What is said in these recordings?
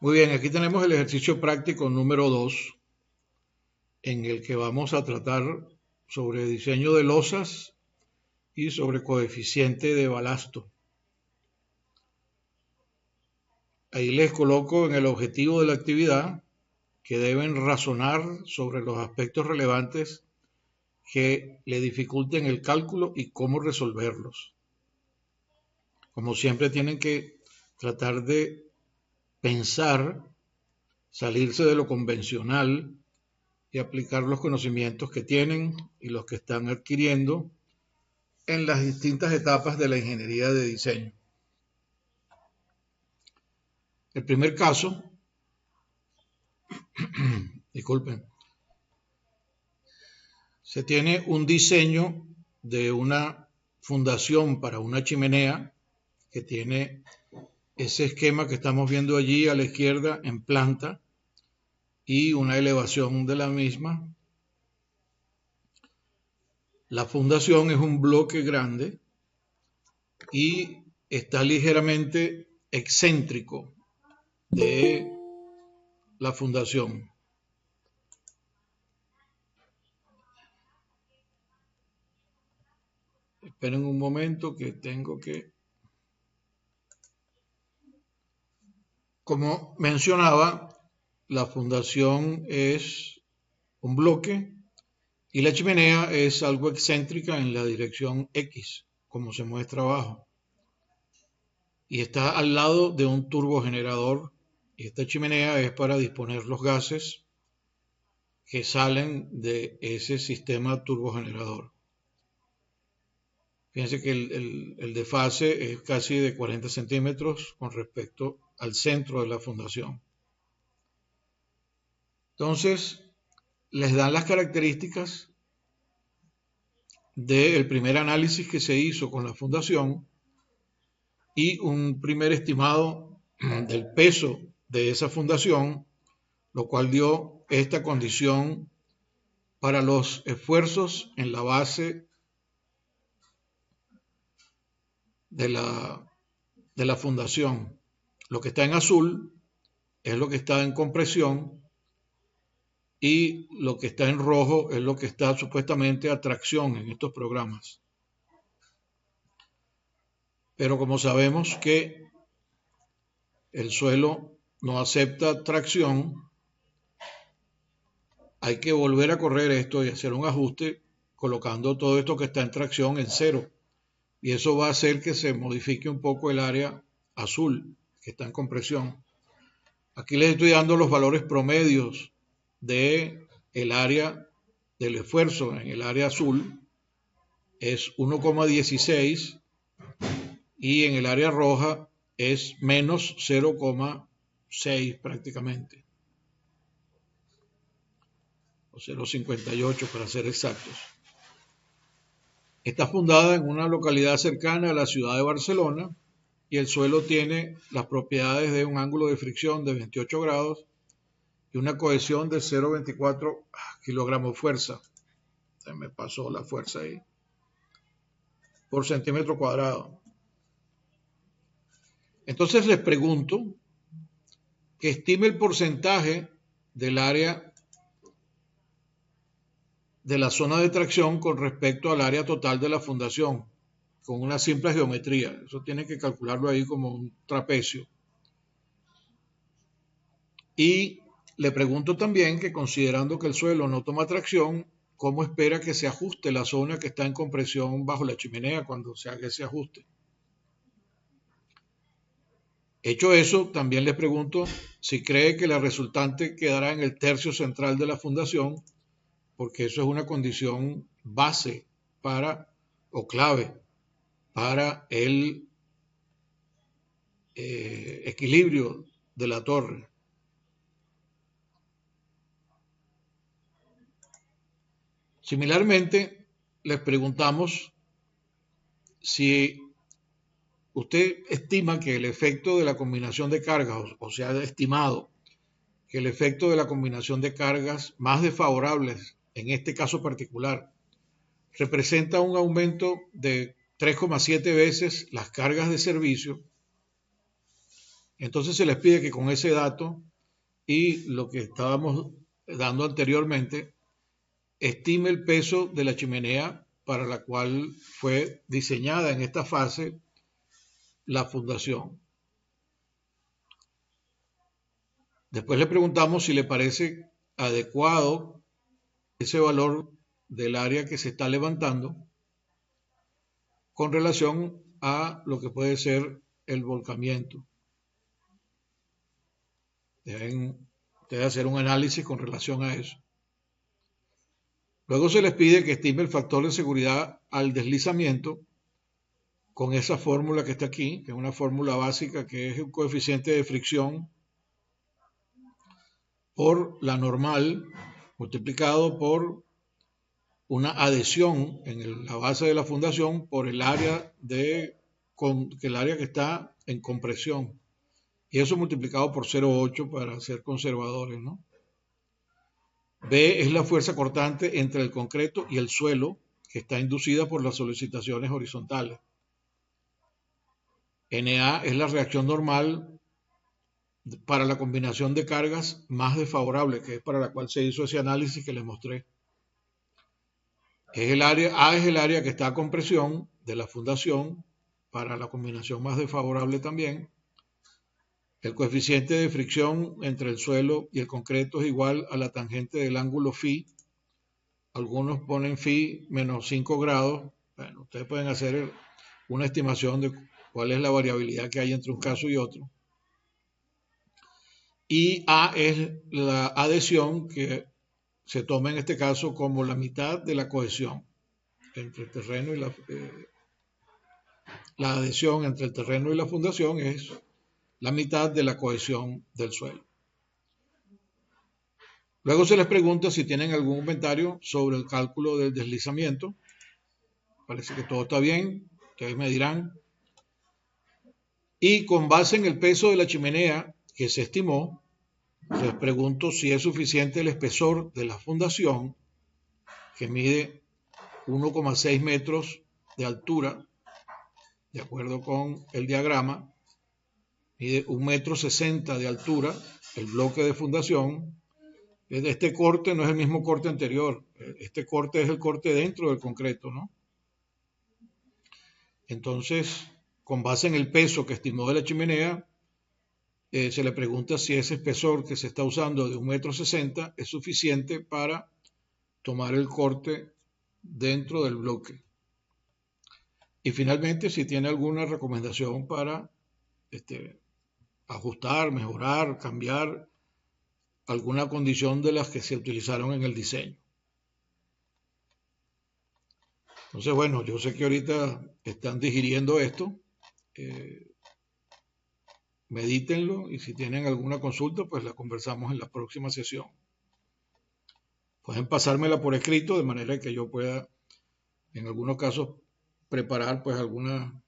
Muy bien, aquí tenemos el ejercicio práctico número 2, en el que vamos a tratar sobre diseño de losas y sobre coeficiente de balasto. Ahí les coloco en el objetivo de la actividad que deben razonar sobre los aspectos relevantes que le dificulten el cálculo y cómo resolverlos. Como siempre tienen que tratar de pensar, salirse de lo convencional y aplicar los conocimientos que tienen y los que están adquiriendo en las distintas etapas de la ingeniería de diseño. El primer caso, disculpen, se tiene un diseño de una fundación para una chimenea que tiene ese esquema que estamos viendo allí a la izquierda en planta y una elevación de la misma. La fundación es un bloque grande y está ligeramente excéntrico de la fundación. Esperen un momento que tengo que... Como mencionaba, la fundación es un bloque y la chimenea es algo excéntrica en la dirección X, como se muestra abajo. Y está al lado de un turbogenerador y esta chimenea es para disponer los gases que salen de ese sistema turbogenerador. Fíjense que el desfase es casi de 40 centímetros con respecto al centro de la fundación. Entonces, les dan las características del primer análisis que se hizo con la fundación y un primer estimado del peso de esa fundación, lo cual dio esta condición para los esfuerzos en la base de la fundación. Lo que está en azul es lo que está en compresión y lo que está en rojo es lo que está supuestamente a tracción en estos programas. Pero como sabemos que el suelo no acepta tracción, hay que volver a correr esto y hacer un ajuste colocando todo esto que está en tracción en cero. Y eso va a hacer que se modifique un poco el área azul que está en compresión. Aquí les estoy dando los valores promedios de el área del esfuerzo en el área azul. Es 1,16 y en el área roja es menos 0,6 prácticamente, o 0,58 para ser exactos. Está fundada en una localidad cercana a la ciudad de Barcelona y el suelo tiene las propiedades de un ángulo de fricción de 28 grados y una cohesión de 0,24 kilogramos fuerza. Se me pasó la fuerza ahí. Por centímetro cuadrado. Entonces les pregunto que estime el porcentaje del área de la zona de tracción con respecto al área total de la fundación, con una simple geometría. Eso tiene que calcularlo ahí como un trapecio. Y le pregunto también que considerando que el suelo no toma tracción, ¿cómo espera que se ajuste la zona que está en compresión bajo la chimenea cuando se haga ese ajuste? Hecho eso, también le pregunto si cree que la resultante quedará en el tercio central de la fundación, porque eso es una condición base para, o clave, para el equilibrio de la torre. Similarmente, les preguntamos si usted estima que el efecto de la combinación de cargas, o sea, estimado que el efecto de la combinación de cargas más desfavorables, en este caso particular, representa un aumento de 3,7 veces las cargas de servicio, Entonces se les pide que con ese dato y lo que estábamos dando anteriormente, estime el peso de la chimenea para la cual fue diseñada en esta fase la fundación. Después le preguntamos si le parece adecuado ese valor del área que se está levantando con relación a lo que puede ser el volcamiento. Deben hacer un análisis con relación a eso. Luego se les pide que estime el factor de seguridad al deslizamiento con esa fórmula que está aquí, que es una fórmula básica que es el coeficiente de fricción por la normal multiplicado por una adhesión en la base de la fundación por el área que está en compresión. Y eso multiplicado por 0,8 para ser conservadores, ¿no? B es la fuerza cortante entre el concreto y el suelo que está inducida por las solicitaciones horizontales. NA es la reacción normal para la combinación de cargas más desfavorable, que es para la cual se hizo ese análisis que les mostré. A es el área que está a compresión de la fundación para la combinación más desfavorable también. El coeficiente de fricción entre el suelo y el concreto es igual a la tangente del ángulo phi. Algunos ponen phi menos 5 grados. Bueno, ustedes pueden hacer una estimación de cuál es la variabilidad que hay entre un caso y otro. Y A es la adhesión que se toma en este caso como la mitad de la cohesión entre el terreno y la adhesión entre el terreno y la fundación es la mitad de la cohesión del suelo. Luego se les pregunta si tienen algún comentario sobre el cálculo del deslizamiento. Parece que todo está bien, ustedes me dirán. Y con base en el peso de la chimenea que se estimó, les pregunto si es suficiente el espesor de la fundación, que mide 1,6 metros de altura, de acuerdo con el diagrama, mide 1,60 m de altura, el bloque de fundación. Este corte no es el mismo corte anterior, este corte es el corte dentro del concreto, ¿no? Entonces, con base en el peso que estimó de la chimenea, se le pregunta si ese espesor que se está usando de 1,60 m es suficiente para tomar el corte dentro del bloque. Y finalmente, si tiene alguna recomendación para ajustar, mejorar, cambiar alguna condición de las que se utilizaron en el diseño. Entonces, bueno, yo sé que ahorita están digiriendo esto. Medítenlo y si tienen alguna consulta, pues la conversamos en la próxima sesión. Pueden pasármela por escrito de manera que yo pueda, en algunos casos, preparar pues alguna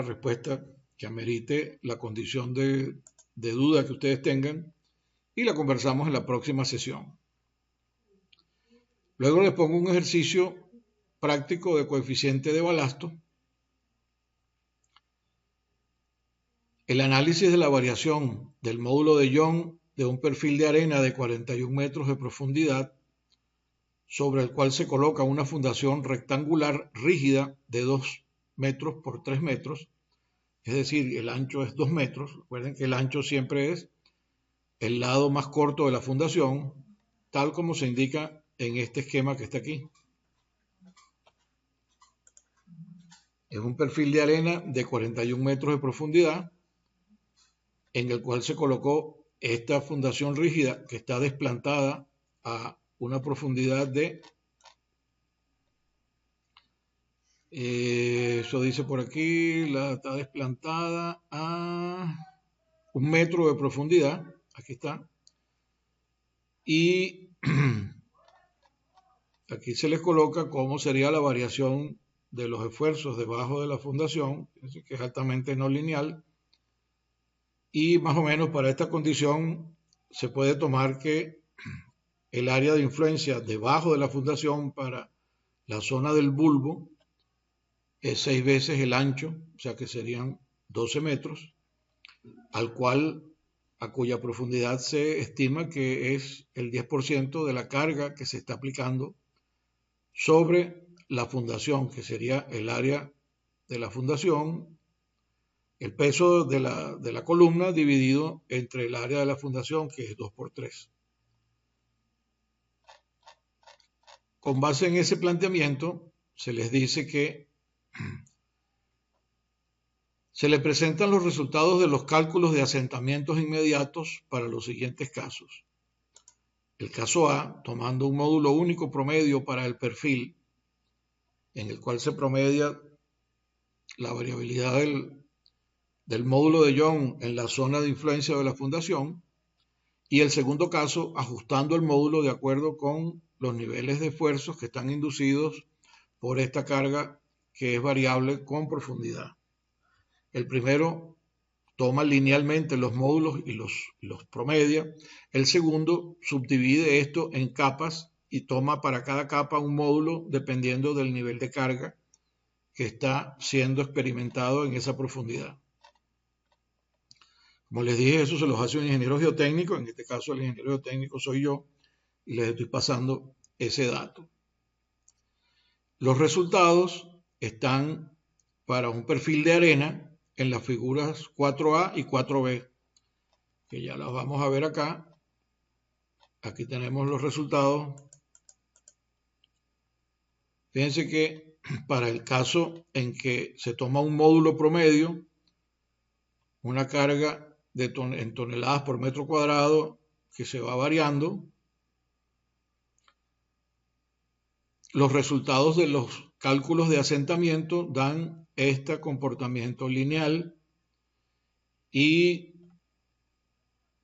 respuesta que amerite la condición de duda que ustedes tengan y la conversamos en la próxima sesión. Luego les pongo un ejercicio práctico de coeficiente de balasto. El análisis de la variación del módulo de Young de un perfil de arena de 41 metros de profundidad sobre el cual se coloca una fundación rectangular rígida de 2 metros por 3 metros, es decir, el ancho es 2 metros. Recuerden que el ancho siempre es el lado más corto de la fundación, tal como se indica en este esquema que está aquí. Es un perfil de arena de 41 metros de profundidad en el cual se colocó esta fundación rígida que está desplantada a una profundidad de, eso dice por aquí, está desplantada a 1 metro de profundidad, aquí está, y aquí se les coloca cómo sería la variación de los esfuerzos debajo de la fundación, que es altamente no lineal, y más o menos para esta condición se puede tomar que el área de influencia debajo de la fundación para la zona del bulbo es 6 veces el ancho, o sea que serían 12 metros, a cuya profundidad se estima que es el 10% de la carga que se está aplicando sobre la fundación, que sería el área de la fundación, el peso de la columna dividido entre el área de la fundación, que es 2 por 3. Con base en ese planteamiento, se les dice que se le presentan los resultados de los cálculos de asentamientos inmediatos para los siguientes casos. El caso A, tomando un módulo único promedio para el perfil, en el cual se promedia la variabilidad del módulo de Young en la zona de influencia de la fundación, y el segundo caso, ajustando el módulo de acuerdo con los niveles de esfuerzos que están inducidos por esta carga que es variable con profundidad. El primero toma linealmente los módulos y los promedia. El segundo subdivide esto en capas y toma para cada capa un módulo dependiendo del nivel de carga que está siendo experimentado en esa profundidad. Como les dije, eso se los hace un ingeniero geotécnico, en este caso el ingeniero geotécnico soy yo, y les estoy pasando ese dato. Los resultados están para un perfil de arena en las figuras 4A y 4B, que ya las vamos a ver acá. Aquí tenemos los resultados. Fíjense que para el caso en que se toma un módulo promedio, una carga en toneladas por metro cuadrado que se va variando, los resultados de los cálculos de asentamiento dan este comportamiento lineal, y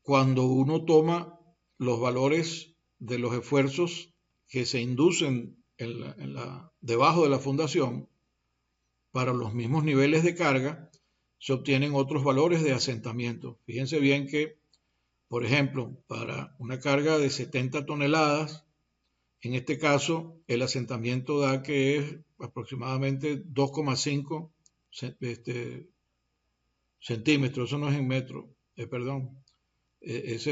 cuando uno toma los valores de los esfuerzos que se inducen debajo de la fundación para los mismos niveles de carga, se obtienen otros valores de asentamiento. Fíjense bien que, por ejemplo, para una carga de 70 toneladas, en este caso el asentamiento da que es aproximadamente 2,5 centímetros, eso no es en metro, perdón, eso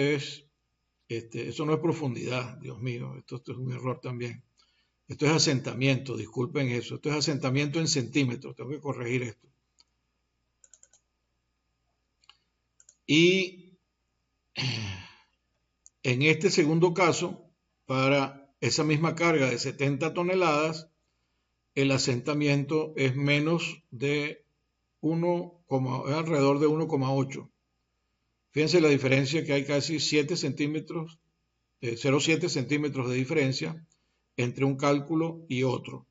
no es profundidad, Dios mío, esto es un error también. Esto es asentamiento, disculpen eso, esto es asentamiento en centímetros, tengo que corregir esto. Y en este segundo caso, para esa misma carga de 70 toneladas, el asentamiento es menos de alrededor de 1,8. Fíjense la diferencia, que hay casi 7 centímetros, 0,7 centímetros de diferencia entre un cálculo y otro.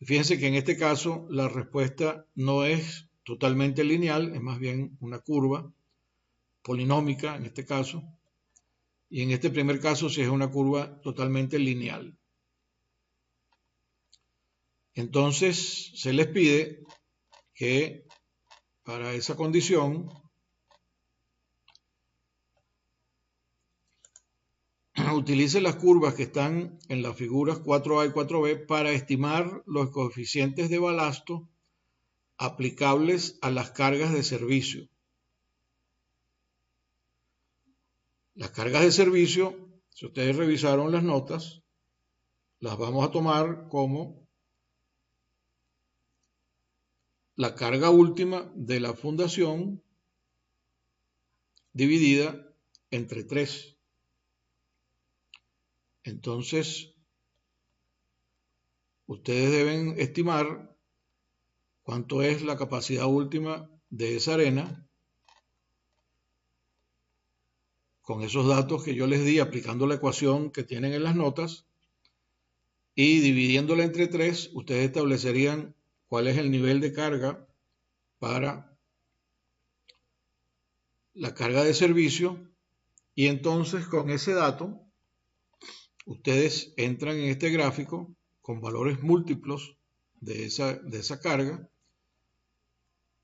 Fíjense que en este caso la respuesta no es totalmente lineal, es más bien una curva polinómica en este caso, y en este primer caso sí es una curva totalmente lineal. Entonces se les pide que para esa condición utilice las curvas que están en las figuras 4A y 4B para estimar los coeficientes de balasto aplicables a las cargas de servicio. Las cargas de servicio, si ustedes revisaron las notas, las vamos a tomar como la carga última de la fundación dividida entre 3. Entonces, ustedes deben estimar cuánto es la capacidad última de esa arena con esos datos que yo les di, aplicando la ecuación que tienen en las notas, y dividiéndola entre 3, ustedes establecerían cuál es el nivel de carga para la carga de servicio, y entonces con ese dato ustedes entran en este gráfico con valores múltiplos de esa carga,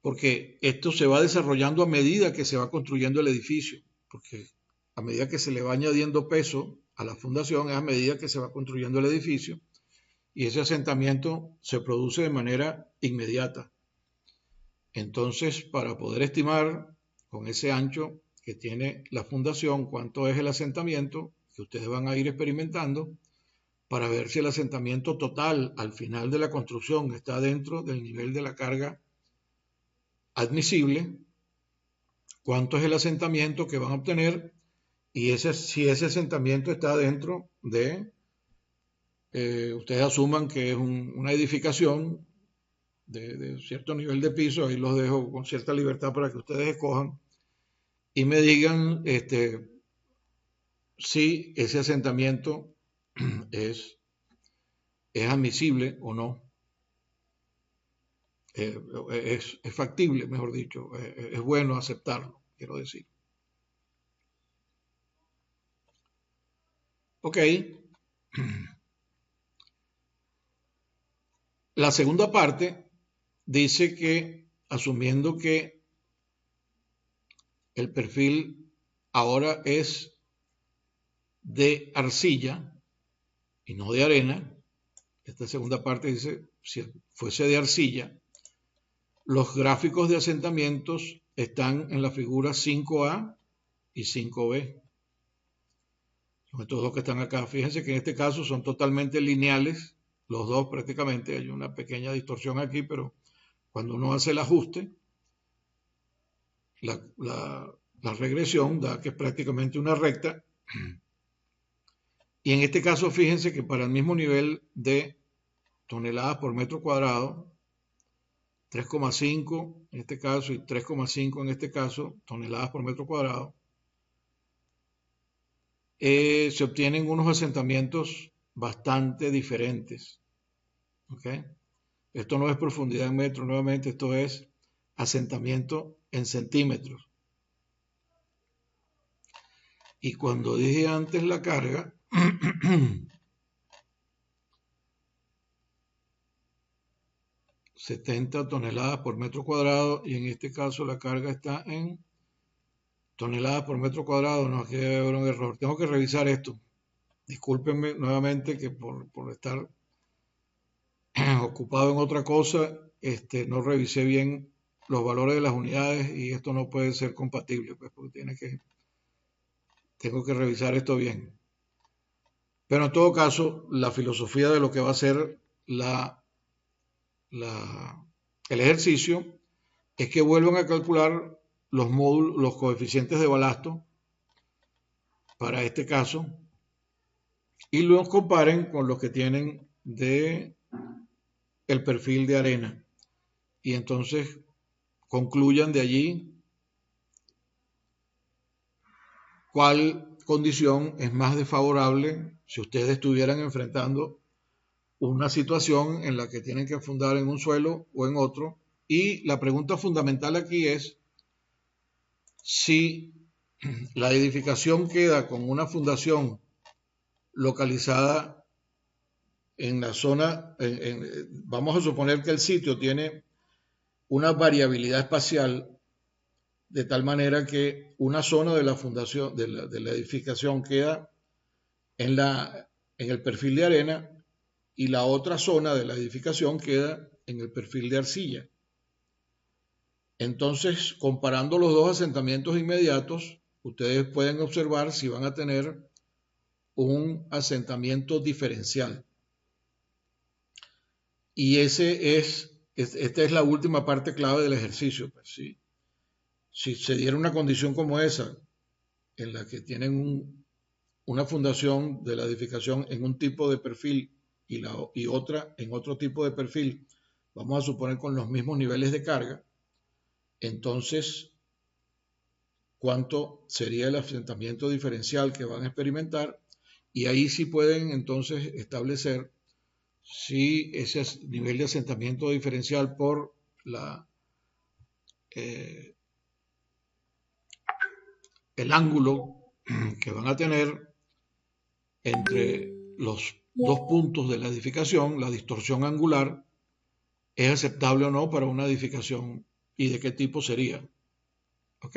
porque esto se va desarrollando a medida que se va construyendo el edificio, porque a medida que se le va añadiendo peso a la fundación es a medida que se va construyendo el edificio, y ese asentamiento se produce de manera inmediata. Entonces, para poder estimar con ese ancho que tiene la fundación, cuánto es el asentamiento, que ustedes van a ir experimentando, para ver si el asentamiento total al final de la construcción está dentro del nivel de la carga admisible, cuánto es el asentamiento que van a obtener y si ese asentamiento está dentro de, ustedes asuman que es una edificación de cierto nivel de piso, ahí los dejo con cierta libertad para que ustedes escojan y me digan si ese asentamiento es admisible o no, es factible, mejor dicho, es bueno aceptarlo, quiero decir. Ok. La segunda parte dice que, asumiendo que el perfil ahora es de arcilla y no de arena, esta segunda parte dice, si fuese de arcilla, los gráficos de asentamientos están en la figura 5A y 5B. Son estos dos que están acá. Fíjense que en este caso son totalmente lineales, los dos prácticamente. Hay una pequeña distorsión aquí, pero cuando uno hace el ajuste, la regresión da que es prácticamente una recta. Y en este caso, fíjense que para el mismo nivel de toneladas por metro cuadrado, 3,5 en este caso y 3,5 en este caso, toneladas por metro cuadrado, se obtienen unos asentamientos bastante diferentes. ¿Okay? Esto no es profundidad en metros, nuevamente, esto es asentamiento en centímetros. Y cuando dije antes la carga, 70 toneladas por metro cuadrado, y en este caso la carga está en toneladas por metro cuadrado. No, aquí debe haber un error. Tengo que revisar esto. Discúlpenme nuevamente que por estar ocupado en otra cosa, no revisé bien los valores de las unidades y esto no puede ser compatible, pues, porque tengo que revisar esto bien. Pero en todo caso, la filosofía de lo que va a ser el ejercicio es que vuelvan a calcular los módulos, los coeficientes de balasto para este caso y los comparen con los que tienen de el perfil de arena y entonces concluyan de allí cuál condición es más desfavorable si ustedes estuvieran enfrentando una situación en la que tienen que fundar en un suelo o en otro. Y la pregunta fundamental aquí es si la edificación queda con una fundación localizada en la zona, vamos a suponer que el sitio tiene una variabilidad espacial de tal manera que una zona de la fundación, de la edificación queda en el perfil de arena y la otra zona de la edificación queda en el perfil de arcilla. Entonces, comparando los dos asentamientos inmediatos, ustedes pueden observar si van a tener un asentamiento diferencial. Y esta es la última parte clave del ejercicio. Pues, ¿sí? Si se diera una condición como esa, en la que tienen una fundación de la edificación en un tipo de perfil y otra en otro tipo de perfil, vamos a suponer con los mismos niveles de carga, entonces, ¿cuánto sería el asentamiento diferencial que van a experimentar? Y ahí sí pueden entonces establecer si ese nivel de asentamiento diferencial por el ángulo que van a tener entre los dos puntos de la edificación, la distorsión angular, es aceptable o no para una edificación y de qué tipo sería. ¿Ok?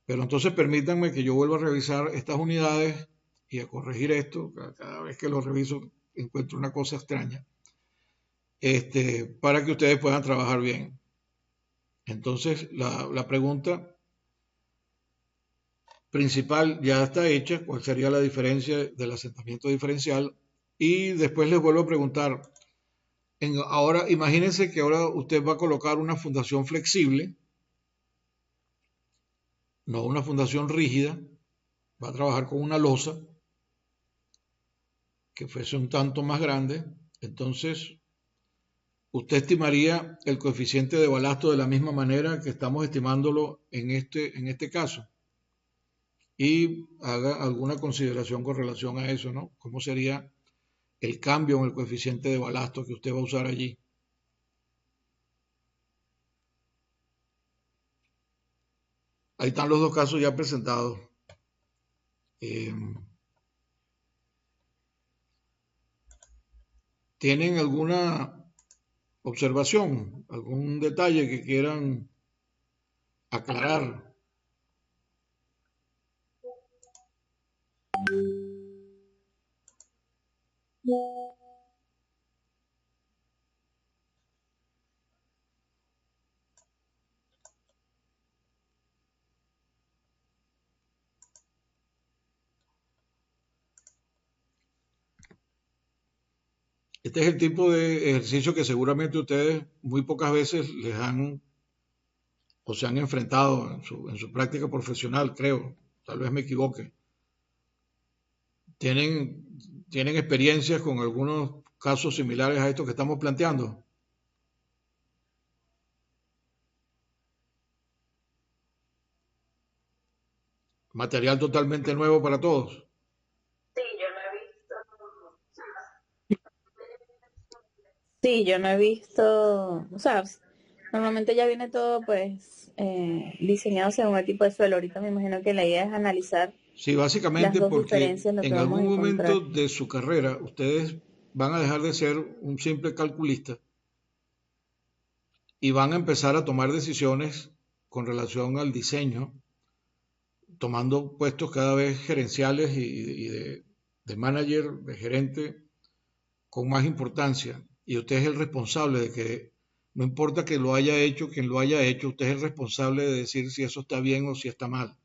Pero entonces permítanme que yo vuelva a revisar estas unidades y a corregir esto. Cada vez que lo reviso encuentro una cosa extraña. Para que ustedes puedan trabajar bien. Entonces, la pregunta principal ya está hecha, cuál sería la diferencia del asentamiento diferencial. Y después les vuelvo a preguntar, ahora imagínense que ahora usted va a colocar una fundación flexible, no una fundación rígida, va a trabajar con una losa que fuese un tanto más grande. Entonces usted estimaría el coeficiente de balasto de la misma manera que estamos estimándolo en este caso, y haga alguna consideración con relación a eso, ¿no? ¿Cómo sería el cambio en el coeficiente de balasto que usted va a usar allí? Ahí están los dos casos ya presentados. Eh, ¿Tienen alguna observación, algún detalle que quieran aclarar? Este es el tipo de ejercicio que seguramente ustedes muy pocas veces les han o se han enfrentado en su práctica profesional, creo. Tal vez me equivoque. ¿Tienen experiencias con algunos casos similares a estos que estamos planteando? Material totalmente nuevo para todos. Sí, yo no he visto, o sea, normalmente ya viene todo pues diseñado según el tipo de suelo. Ahorita me imagino que la idea es analizar Sí, las básicamente dos porque diferencias, lo que en vamos a algún momento encontrar. de su carrera ustedes van a dejar de ser un simple calculista y van a empezar a tomar decisiones con relación al diseño, tomando puestos cada vez gerenciales y de manager, de gerente, con más importancia. Y usted es el responsable de que, no importa que lo haya hecho, quien lo haya hecho, usted es el responsable de decir si eso está bien o si está mal.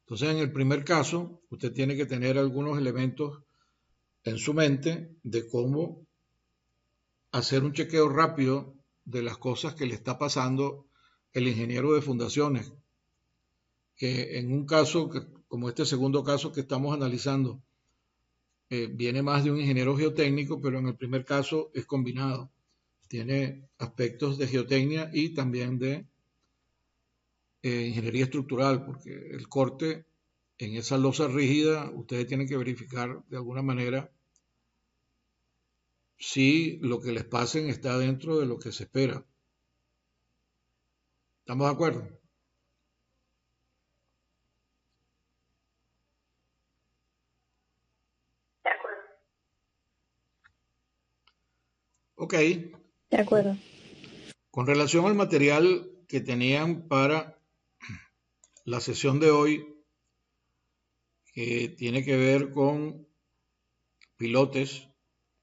Entonces, en el primer caso, usted tiene que tener algunos elementos en su mente de cómo hacer un chequeo rápido de las cosas que le está pasando el ingeniero de fundaciones, que en un caso como este segundo caso que estamos analizando, viene más de un ingeniero geotécnico, pero en el primer caso es combinado. Tiene aspectos de geotecnia y también de ingeniería estructural, porque el corte en esa losa rígida, ustedes tienen que verificar de alguna manera si lo que les pasen está dentro de lo que se espera. ¿Estamos de acuerdo? Ok. De acuerdo. Con relación al material que tenían para la sesión de hoy, que tiene que ver con pilotes,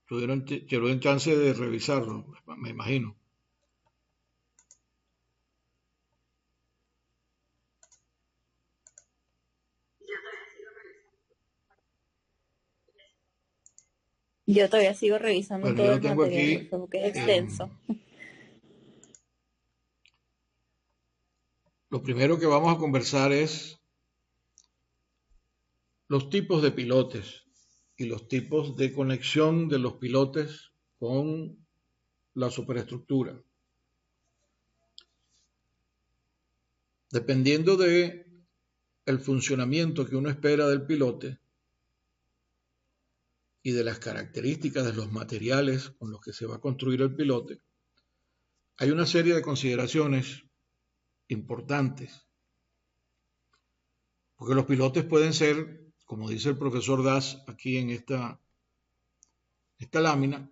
tuvieron chance de revisarlo, me imagino. Yo todavía sigo revisando Bueno, yo todo lo el tengo material, aquí. porque es eh, extenso. lo primero que vamos a conversar es los tipos de pilotes y los tipos de conexión de los pilotes con la superestructura. Dependiendo de el funcionamiento que uno espera del pilote y de las características de los materiales con los que se va a construir el pilote, hay una serie de consideraciones importantes, porque los pilotes pueden ser, como dice el profesor Das aquí en esta lámina,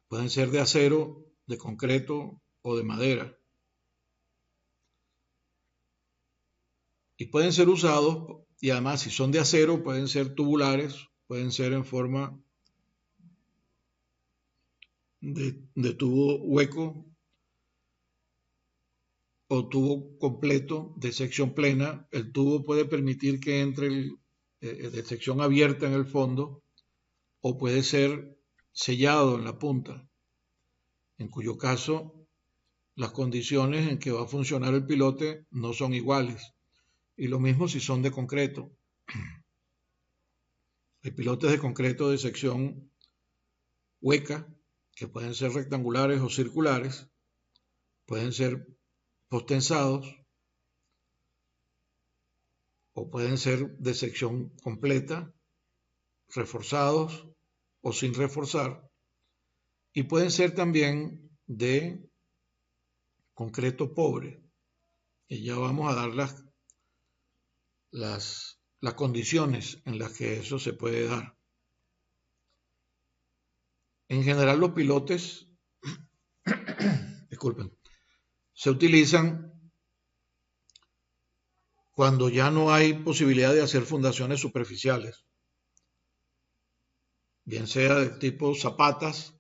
pueden ser de acero, de concreto o de madera. Y pueden ser usados, y además si son de acero, pueden ser tubulares, pueden ser en forma de tubo hueco, o tubo completo de sección plena. El tubo puede permitir que entre de sección abierta en el fondo o puede ser sellado en la punta, en cuyo caso las condiciones en que va a funcionar el pilote no son iguales. Y lo mismo si son de concreto. Hay pilotes de concreto de sección hueca, que pueden ser rectangulares o circulares, pueden ser postensados o pueden ser de sección completa, reforzados o sin reforzar, y pueden ser también de concreto pobre. Y ya vamos a dar las condiciones en las que eso se puede dar. En general los pilotes, disculpen, se utilizan cuando ya no hay posibilidad de hacer fundaciones superficiales, bien sea de tipo zapatas,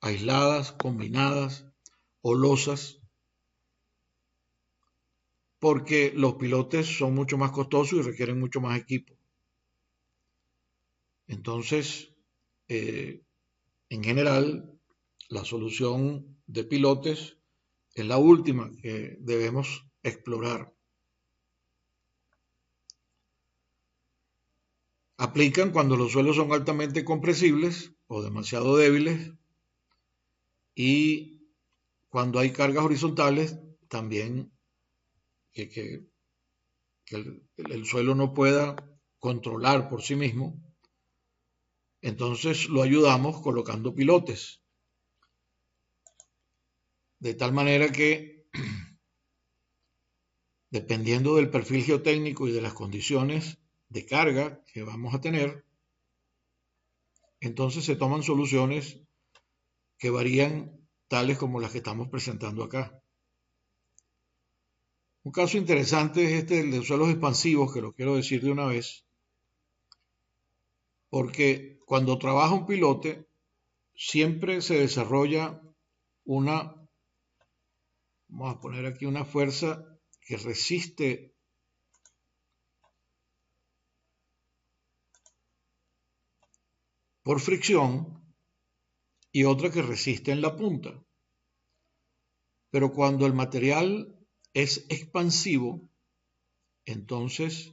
aisladas, combinadas o losas, porque los pilotes son mucho más costosos y requieren mucho más equipo. Entonces, en general, la solución de pilotes es la última que debemos explorar. Aplican cuando los suelos son altamente compresibles o demasiado débiles, y cuando hay cargas horizontales también que el suelo no pueda controlar por sí mismo. Entonces lo ayudamos colocando pilotes, de tal manera que dependiendo del perfil geotécnico y de las condiciones de carga que vamos a tener, entonces se toman soluciones que varían, tales como las que estamos presentando acá. Un caso interesante es este de suelos expansivos, que lo quiero decir de una vez, porque cuando trabaja un pilote siempre se desarrolla vamos a poner aquí una fuerza que resiste por fricción y otra que resiste en la punta. Pero cuando el material es expansivo, entonces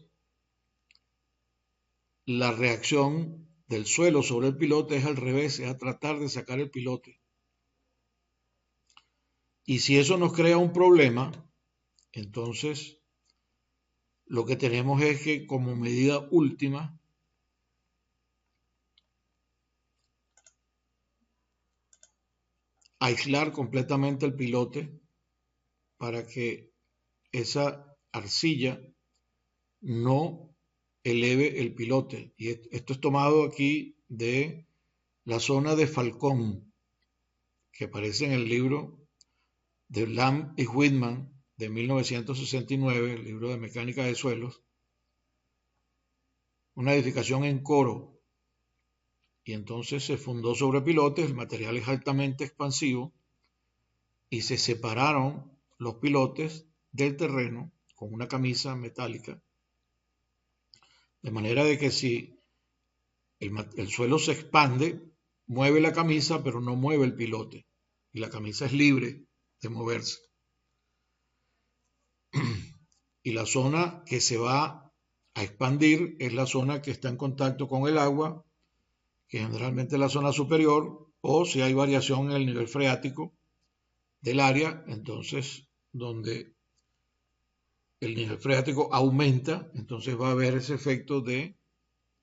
la reacción del suelo sobre el pilote es al revés, es a tratar de sacar el pilote. Y si eso nos crea un problema, entonces lo que tenemos es que, como medida última, aislar completamente el pilote para que esa arcilla no eleve el pilote. Y esto es tomado aquí de la zona de Falcón, que aparece en el libro de Lamb y Whitman de 1969, el libro de mecánica de suelos, una edificación en coro, y entonces se fundó sobre pilotes. El material es altamente expansivo y se separaron los pilotes del terreno con una camisa metálica, de manera de que si el suelo se expande, mueve la camisa, pero no mueve el pilote, y la camisa es libre de moverse. Y la zona que se va a expandir es la zona que está en contacto con el agua, que generalmente es la zona superior, o si hay variación en el nivel freático del área, entonces donde el nivel freático aumenta, entonces va a haber ese efecto de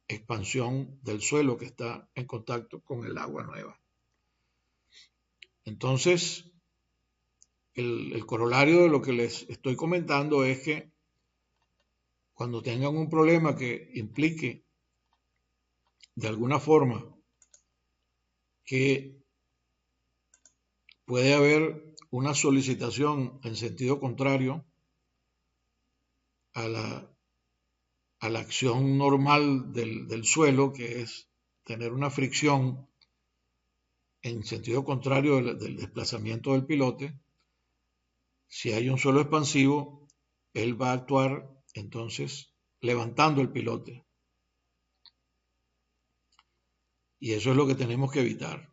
expansión del suelo que está en contacto con el agua nueva. Entonces, el corolario de lo que les estoy comentando es que cuando tengan un problema que implique de alguna forma que puede haber una solicitación en sentido contrario a la acción normal del suelo, que es tener una fricción en sentido contrario del desplazamiento del pilote, Si hay un suelo expansivo, él va a actuar entonces levantando el pilote. Y eso es lo que tenemos que evitar.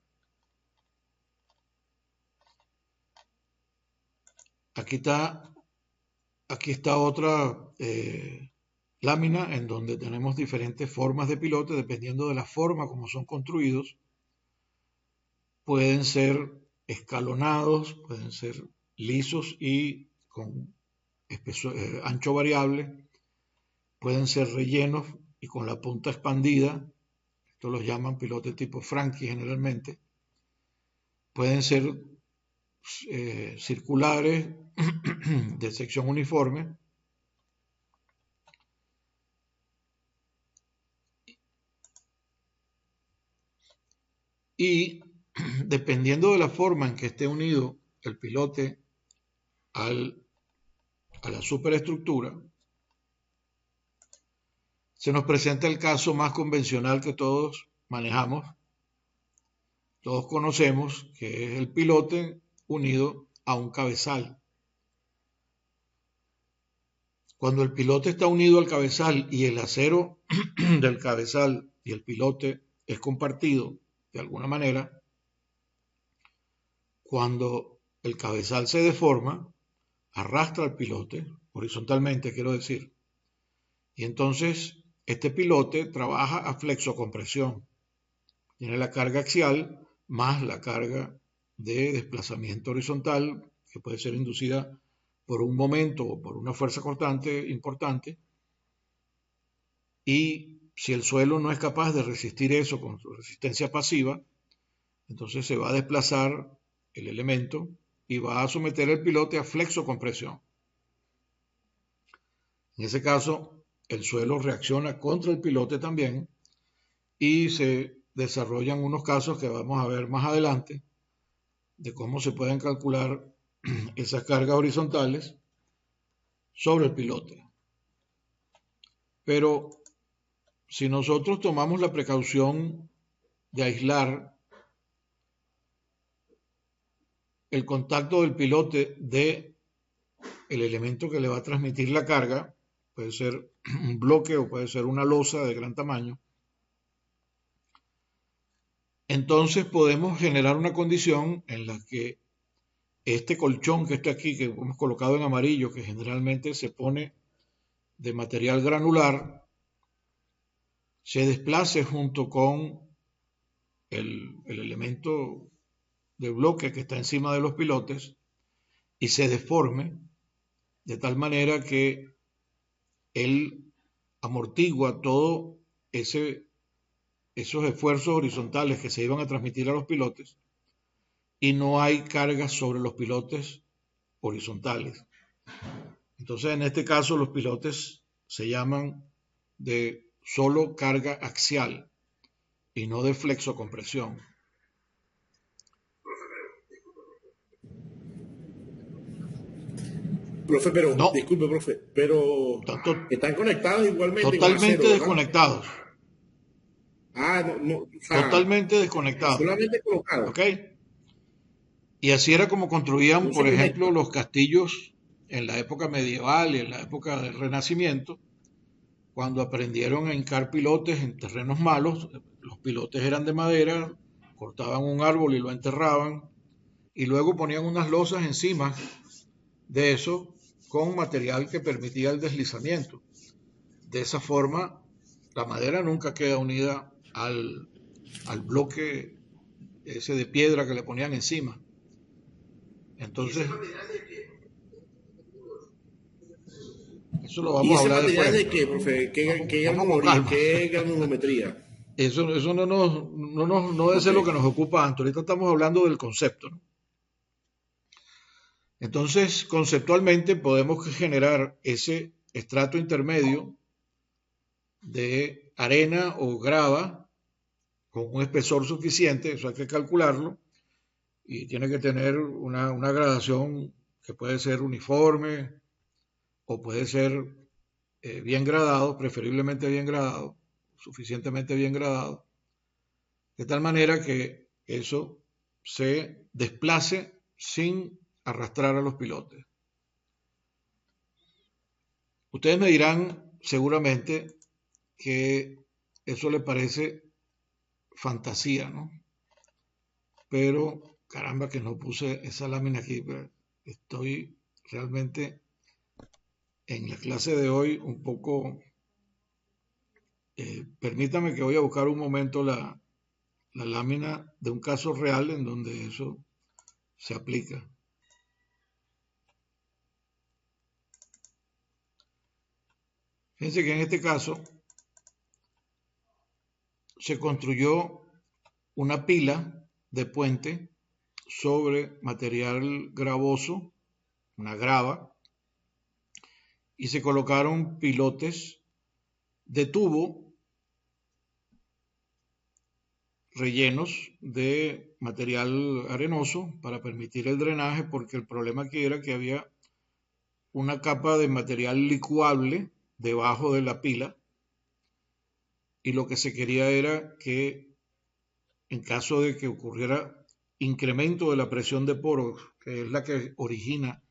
Aquí está otra lámina en donde tenemos diferentes formas de pilote dependiendo de la forma como son construidos. Pueden ser escalonados, pueden ser lisos y con ancho variable, pueden ser rellenos y con la punta expandida. Esto los llaman pilotes tipo Frankie generalmente. Pueden ser circulares de sección uniforme. Y dependiendo de la forma en que esté unido el pilote a la superestructura, se nos presenta el caso más convencional que todos manejamos, todos conocemos, que es el pilote unido a un cabezal. Cuando el pilote está unido al cabezal y el acero del cabezal y el pilote es compartido de alguna manera, cuando el cabezal se deforma, arrastra al pilote, horizontalmente quiero decir, y entonces este pilote trabaja a flexocompresión. Tiene la carga axial más la carga de desplazamiento horizontal, que puede ser inducida por un momento o por una fuerza cortante importante. Y si el suelo no es capaz de resistir eso con su resistencia pasiva, entonces se va a desplazar el elemento y va a someter el pilote a flexocompresión. En ese caso, el suelo reacciona contra el pilote también y se desarrollan unos casos que vamos a ver más adelante de cómo se pueden calcular esas cargas horizontales sobre el pilote. Pero si nosotros tomamos la precaución de aislar el contacto del pilote de el elemento que le va a transmitir la carga, puede ser un bloque o puede ser una losa de gran tamaño, entonces podemos generar una condición en la que este colchón que está aquí, que hemos colocado en amarillo, que generalmente se pone de material granular, se desplace junto con el elemento de bloque que está encima de los pilotes y se deforme de tal manera que él amortigua todo esos esfuerzos horizontales que se iban a transmitir a los pilotes y no hay cargas sobre los pilotes horizontales. Entonces, en este caso, los pilotes se llaman de solo carga axial y no de flexocompresión. Profe, pero, No, disculpe, profe, pero están conectados igualmente con totalmente acero, desconectados. no, o sea, Totalmente desconectados. solamente colocados. ¿Ok? Y así era como construían, No se por ejemplo, conectan. los castillos en la época medieval y en la época del Renacimiento, cuando aprendieron a hincar pilotes en terrenos malos. Los pilotes eran de madera, cortaban un árbol y lo enterraban, y luego ponían unas losas encima de eso con material que permitía el deslizamiento. De esa forma, la madera nunca queda unida al bloque ese de piedra que le ponían encima. Entonces, eso lo ¿Y vamos a ese hablar material después. de qué, profe? Vamos con calma. ¿Qué granulometría? Eso no debe ser lo que nos ocupa antes. Ahorita estamos hablando del concepto, ¿no? Entonces, conceptualmente podemos generar ese estrato intermedio de arena o grava con un espesor suficiente, eso hay que calcularlo, y tiene que tener una gradación que puede ser uniforme o puede ser bien gradado, preferiblemente bien gradado, suficientemente bien gradado, de tal manera que eso se desplace sin arrastrar a los pilotes. Ustedes me dirán seguramente que eso le parece fantasía, ¿no? Pero caramba que no puse esa lámina aquí. Estoy realmente en la clase de hoy un poco... permítame que voy a buscar un momento la lámina de un caso real en donde eso se aplica. Fíjense que en este caso se construyó una pila de puente sobre material gravoso, una grava, y se colocaron pilotes de tubo rellenos de material arenoso para permitir el drenaje, porque el problema aquí era que había una capa de material licuable debajo de la pila, y lo que se quería era que en caso de que ocurriera incremento de la presión de poros, que es la que origina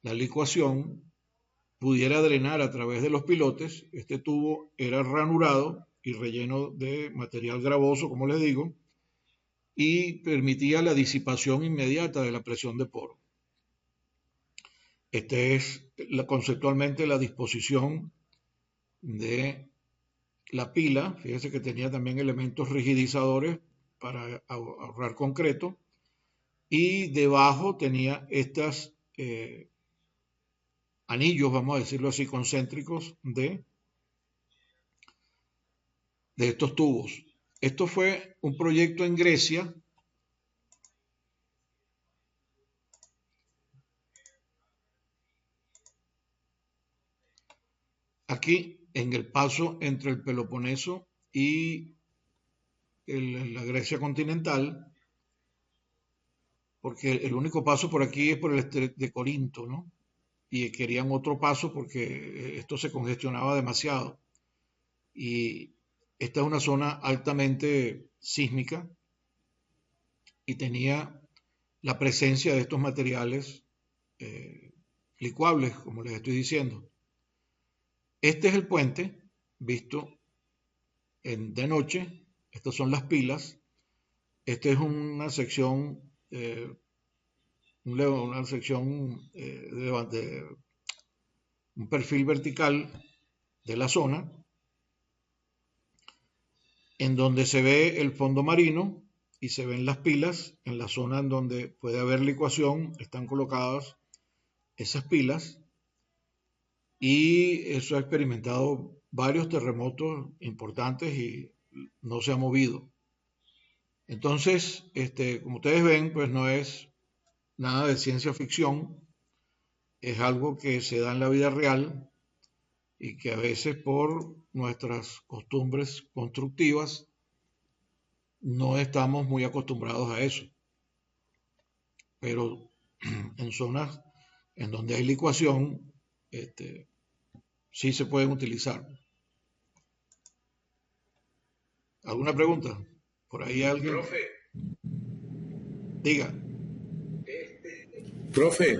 la licuación, pudiera drenar a través de los pilotes. Este tubo era ranurado y relleno de material gravoso, como les digo, y permitía la disipación inmediata de la presión de poro. Esta es conceptualmente la disposición de la pila. Fíjense que tenía también elementos rigidizadores para ahorrar concreto, y debajo tenía estas anillos, vamos a decirlo así, concéntricos de estos tubos. Esto fue un proyecto en Grecia aquí en el paso entre el Peloponeso y la Grecia continental, porque el único paso por aquí es por el estrecho de Corinto, ¿no? Y querían otro paso porque esto se congestionaba demasiado. Y esta es una zona altamente sísmica y tenía la presencia de estos materiales licuables, como les estoy diciendo. Este es el puente visto de noche. Estas son las pilas. Esta es una sección, una sección de un perfil vertical de la zona, en donde se ve el fondo marino y se ven las pilas. En la zona en donde puede haber licuación están colocadas esas pilas, y eso ha experimentado varios terremotos importantes y no se ha movido. Entonces, como ustedes ven, pues no es nada de ciencia ficción, es algo que se da en la vida real y que a veces por nuestras costumbres constructivas no estamos muy acostumbrados a eso. Pero en zonas en donde hay licuación, sí se pueden utilizar. ¿Alguna pregunta? ¿Por ahí alguien? Profe. Diga. Profe,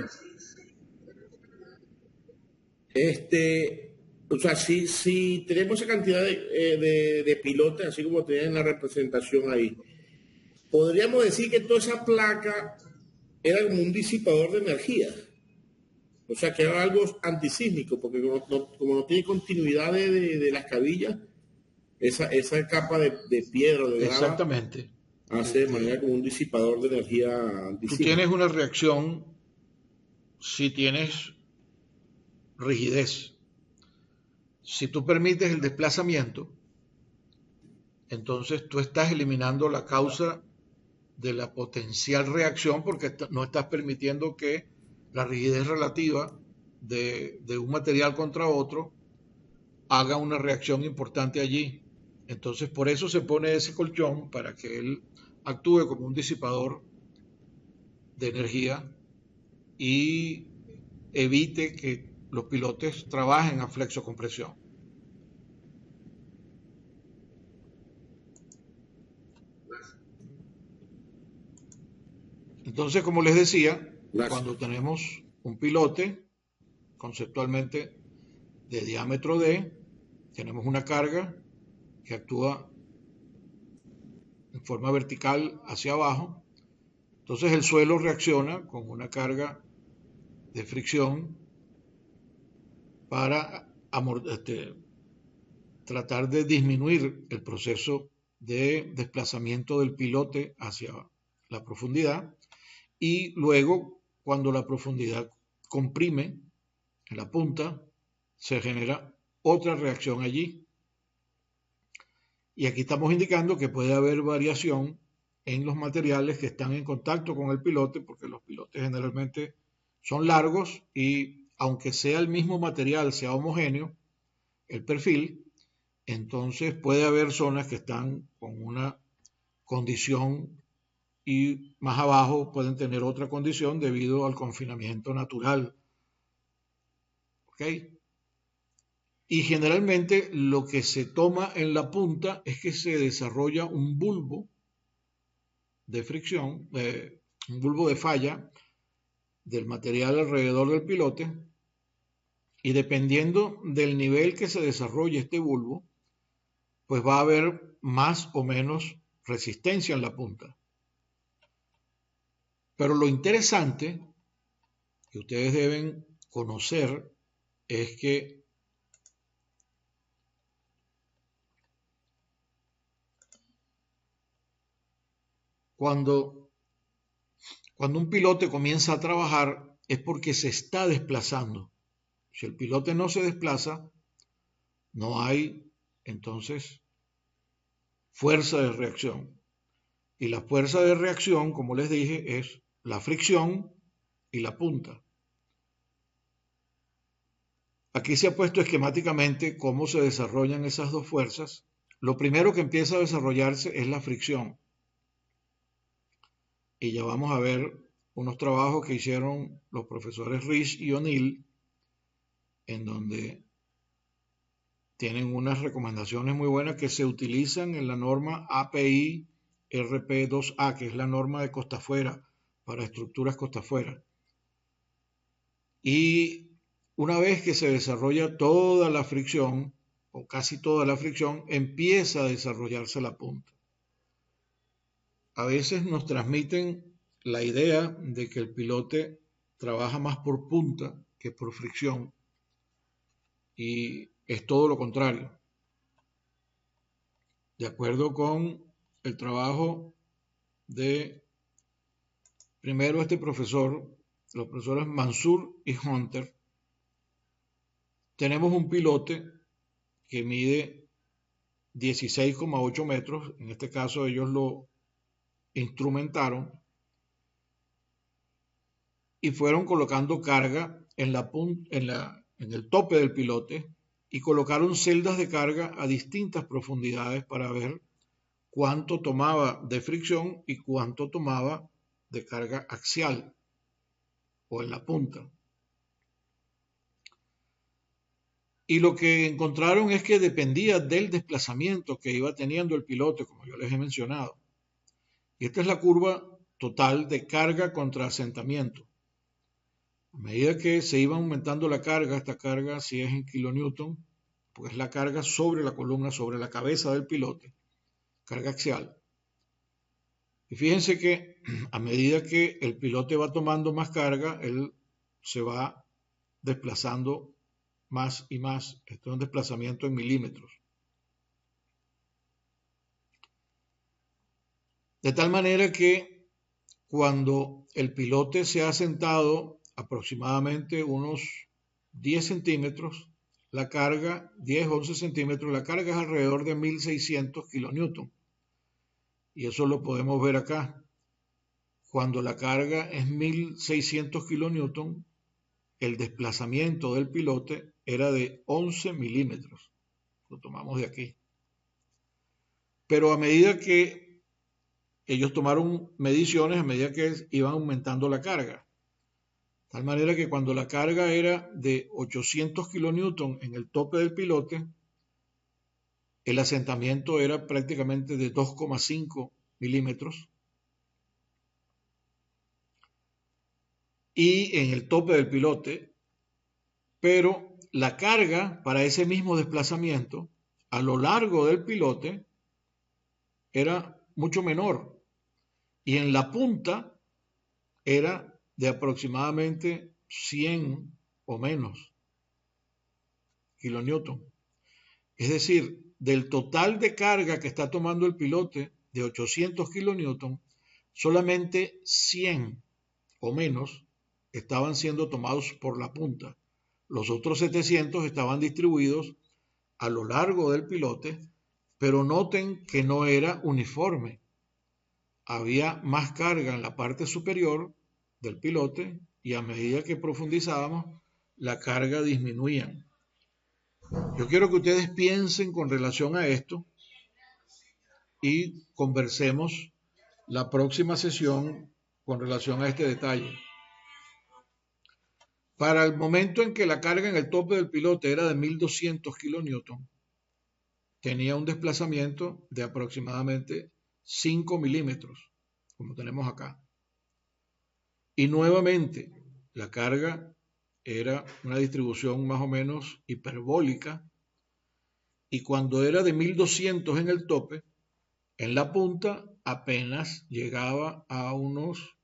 o sea, si tenemos esa cantidad de pilotes, así como tenían en la representación ahí, podríamos decir que toda esa placa era como un disipador de energía. O sea, que era algo antisísmico, porque como no tiene continuidad de las cabillas, esa capa de piedra o de grava Exactamente. hace de manera como un disipador de energía Tú antisísmica. tienes una reacción si tienes rigidez. Si tú permites el desplazamiento, entonces tú estás eliminando la causa de la potencial reacción, porque no estás permitiendo que la rigidez relativa de un material contra otro haga una reacción importante allí. Entonces por eso se pone ese colchón, para que él actúe como un disipador de energía y evite que los pilotes trabajen a flexocompresión. Entonces, como les decía, cuando tenemos un pilote, conceptualmente de diámetro D, tenemos una carga que actúa en forma vertical hacia abajo. Entonces el suelo reacciona con una carga de fricción para tratar de disminuir el proceso de desplazamiento del pilote hacia la profundidad, y luego cuando la profundidad comprime en la punta se genera otra reacción allí. Y aquí estamos indicando que puede haber variación en los materiales que están en contacto con el pilote, porque los pilotes generalmente son largos y aunque sea el mismo material, sea homogéneo el perfil, entonces puede haber zonas que están con una condición y más abajo pueden tener otra condición debido al confinamiento natural. ¿Ok? Y generalmente lo que se toma en la punta es que se desarrolla un bulbo de fricción, un bulbo de falla del material alrededor del pilote, y dependiendo del nivel que se desarrolle este bulbo, pues va a haber más o menos resistencia en la punta. Pero lo interesante que ustedes deben conocer es que cuando un pilote comienza a trabajar es porque se está desplazando. Si el pilote no se desplaza, no hay entonces fuerza de reacción. Y la fuerza de reacción, como les dije, es la fricción y la punta. Aquí se ha puesto esquemáticamente cómo se desarrollan esas dos fuerzas. Lo primero que empieza a desarrollarse es la fricción. Y ya vamos a ver unos trabajos que hicieron los profesores Rich y O'Neill, en donde tienen unas recomendaciones muy buenas que se utilizan en la norma API RP2A, que es la norma de costa afuera, para estructuras costa afuera. Y una vez que se desarrolla toda la fricción, o casi toda la fricción, empieza a desarrollarse la punta. A veces nos transmiten la idea de que el pilote trabaja más por punta que por fricción, y es todo lo contrario. De acuerdo con el trabajo de, primero, los profesores Mansur y Hunter, tenemos un pilote que mide 16,8 metros, en este caso ellos lo instrumentaron y fueron colocando carga en el tope del pilote, y colocaron celdas de carga a distintas profundidades para ver cuánto tomaba de fricción y cuánto tomaba de carga axial o en la punta. Y lo que encontraron es que dependía del desplazamiento que iba teniendo el pilote, como yo les he mencionado. Y esta es la curva total de carga contra asentamiento. A medida que se iba aumentando la carga, esta carga, si es en kilonewton, pues es la carga sobre la columna, sobre la cabeza del pilote, carga axial. Y fíjense que a medida que el pilote va tomando más carga, él se va desplazando más y más. Esto es un desplazamiento en milímetros. De tal manera que cuando el pilote se ha sentado aproximadamente unos 10 centímetros, la carga, 10, 11 centímetros, la carga es alrededor de 1600 kilonewton. Y eso lo podemos ver acá. Cuando la carga es 1600 kilonewton, el desplazamiento del pilote era de 11 milímetros. Lo tomamos de aquí. Pero a medida que ellos tomaron mediciones, a medida que iban aumentando la carga, de tal manera que cuando la carga era de 800 kilonewton en el tope del pilote, el asentamiento era prácticamente de 2,5 milímetros. Y en el tope del pilote, pero la carga para ese mismo desplazamiento a lo largo del pilote era mucho menor y en la punta era de aproximadamente 100 o menos kilonewton. Es decir, del total de carga que está tomando el pilote de 800 kilonewton, solamente 100 o menos estaban siendo tomados por la punta. Los otros 700 estaban distribuidos a lo largo del pilote, pero noten que no era uniforme. Había más carga en la parte superior del pilote y a medida que profundizábamos, la carga disminuía. Yo quiero que ustedes piensen con relación a esto y conversemos la próxima sesión con relación a este detalle. Para el momento en que la carga en el tope del pilote era de 1200 kilonewton, tenía un desplazamiento de aproximadamente 5 milímetros, como tenemos acá. Y nuevamente, la carga era una distribución más o menos hiperbólica, y cuando era de 1200 en el tope, en la punta apenas llegaba a unos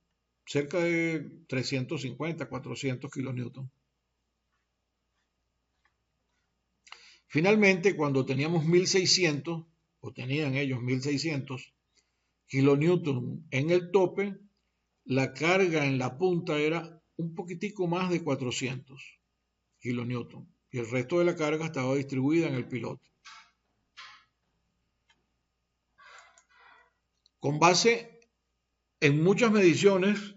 cerca de 350, 400 kilonewton. Finalmente, cuando teníamos 1600, o tenían ellos 1600 kilonewton en el tope, la carga en la punta era un poquitico más de 400 kilonewton y el resto de la carga estaba distribuida en el pilote. Con base en muchas mediciones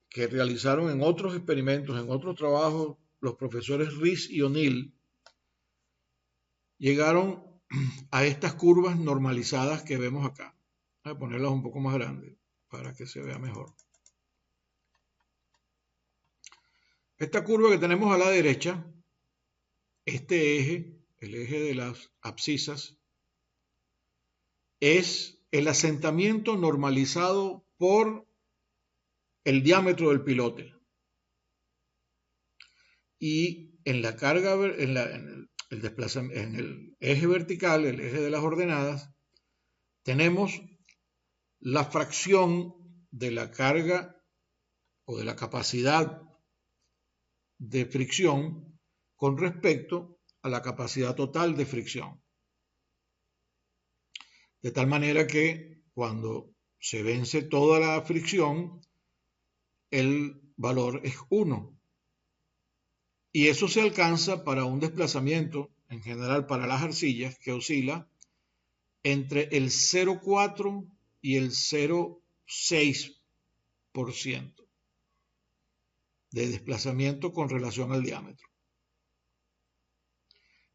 que realizaron en otros experimentos, en otros trabajos, los profesores Rees y O'Neill llegaron a estas curvas normalizadas que vemos acá. Voy a ponerlas un poco más grandes para que se vea mejor. Esta curva que tenemos a la derecha, este eje, el eje de las abscisas, es el asentamiento normalizado por el diámetro del pilote. Y en la carga, en el eje vertical, el eje de las ordenadas, tenemos la fracción de la carga o de la capacidad de fricción con respecto a la capacidad total de fricción. De tal manera que cuando se vence toda la fricción, el valor es 1. Y eso se alcanza para un desplazamiento, en general para las arcillas, que oscila entre el 0,4 y el 0,6% de desplazamiento con relación al diámetro.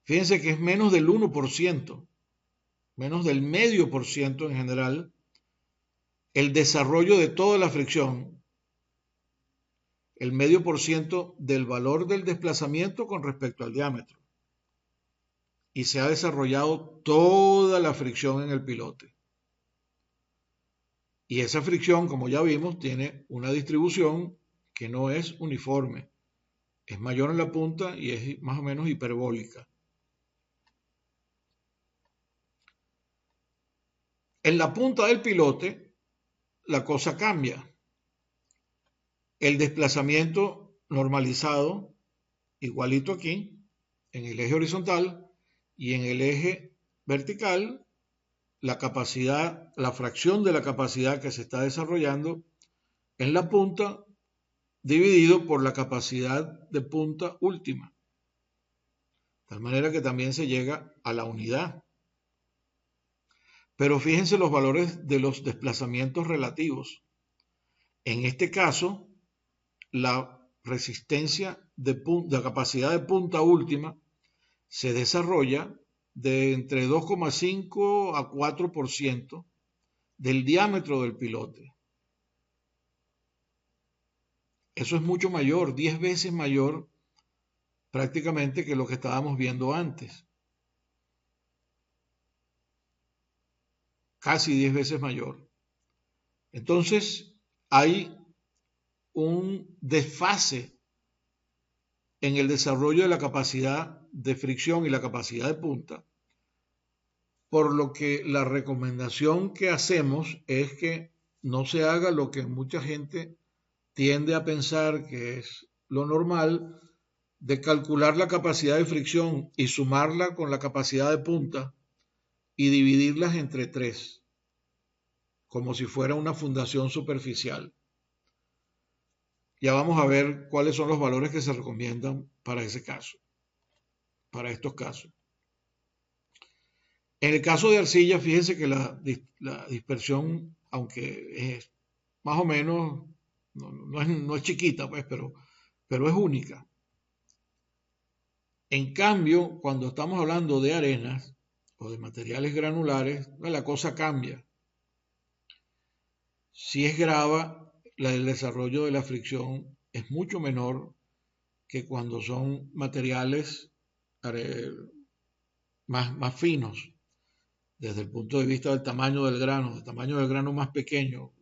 Fíjense que es menos del 1%, menos del 0,5% en general, el desarrollo de toda la fricción, el 0,5% del valor del desplazamiento con respecto al diámetro. Y se ha desarrollado toda la fricción en el pilote. Y esa fricción, como ya vimos, tiene una distribución que no es uniforme. Es mayor en la punta y es más o menos hiperbólica. En la punta del pilote, la cosa cambia. El desplazamiento normalizado, igualito aquí, en el eje horizontal, y en el eje vertical, la capacidad, la fracción de la capacidad que se está desarrollando en la punta dividido por la capacidad de punta última. De tal manera que también se llega a la unidad. Pero fíjense los valores de los desplazamientos relativos. En este caso, la resistencia la capacidad de punta última se desarrolla de entre 2,5 a 4% del diámetro del pilote. Eso es mucho mayor, 10 veces mayor prácticamente que lo que estábamos viendo antes. Casi 10 veces mayor. Entonces, hay un desfase en el desarrollo de la capacidad de fricción y la capacidad de punta, por lo que la recomendación que hacemos es que no se haga lo que mucha gente tiende a pensar que es lo normal, de calcular la capacidad de fricción y sumarla con la capacidad de punta y dividirlas entre 3, como si fuera una fundación superficial. Ya vamos a ver cuáles son los valores que se recomiendan para ese caso, para estos casos. En el caso de arcilla, fíjense que la dispersión, aunque es más o menos, no es chiquita, pues, pero es única. En cambio, cuando estamos hablando de arenas o de materiales granulares, la cosa cambia. Si es grava, el desarrollo de la fricción es mucho menor que cuando son materiales más finos, desde el punto de vista del tamaño del grano más pequeño,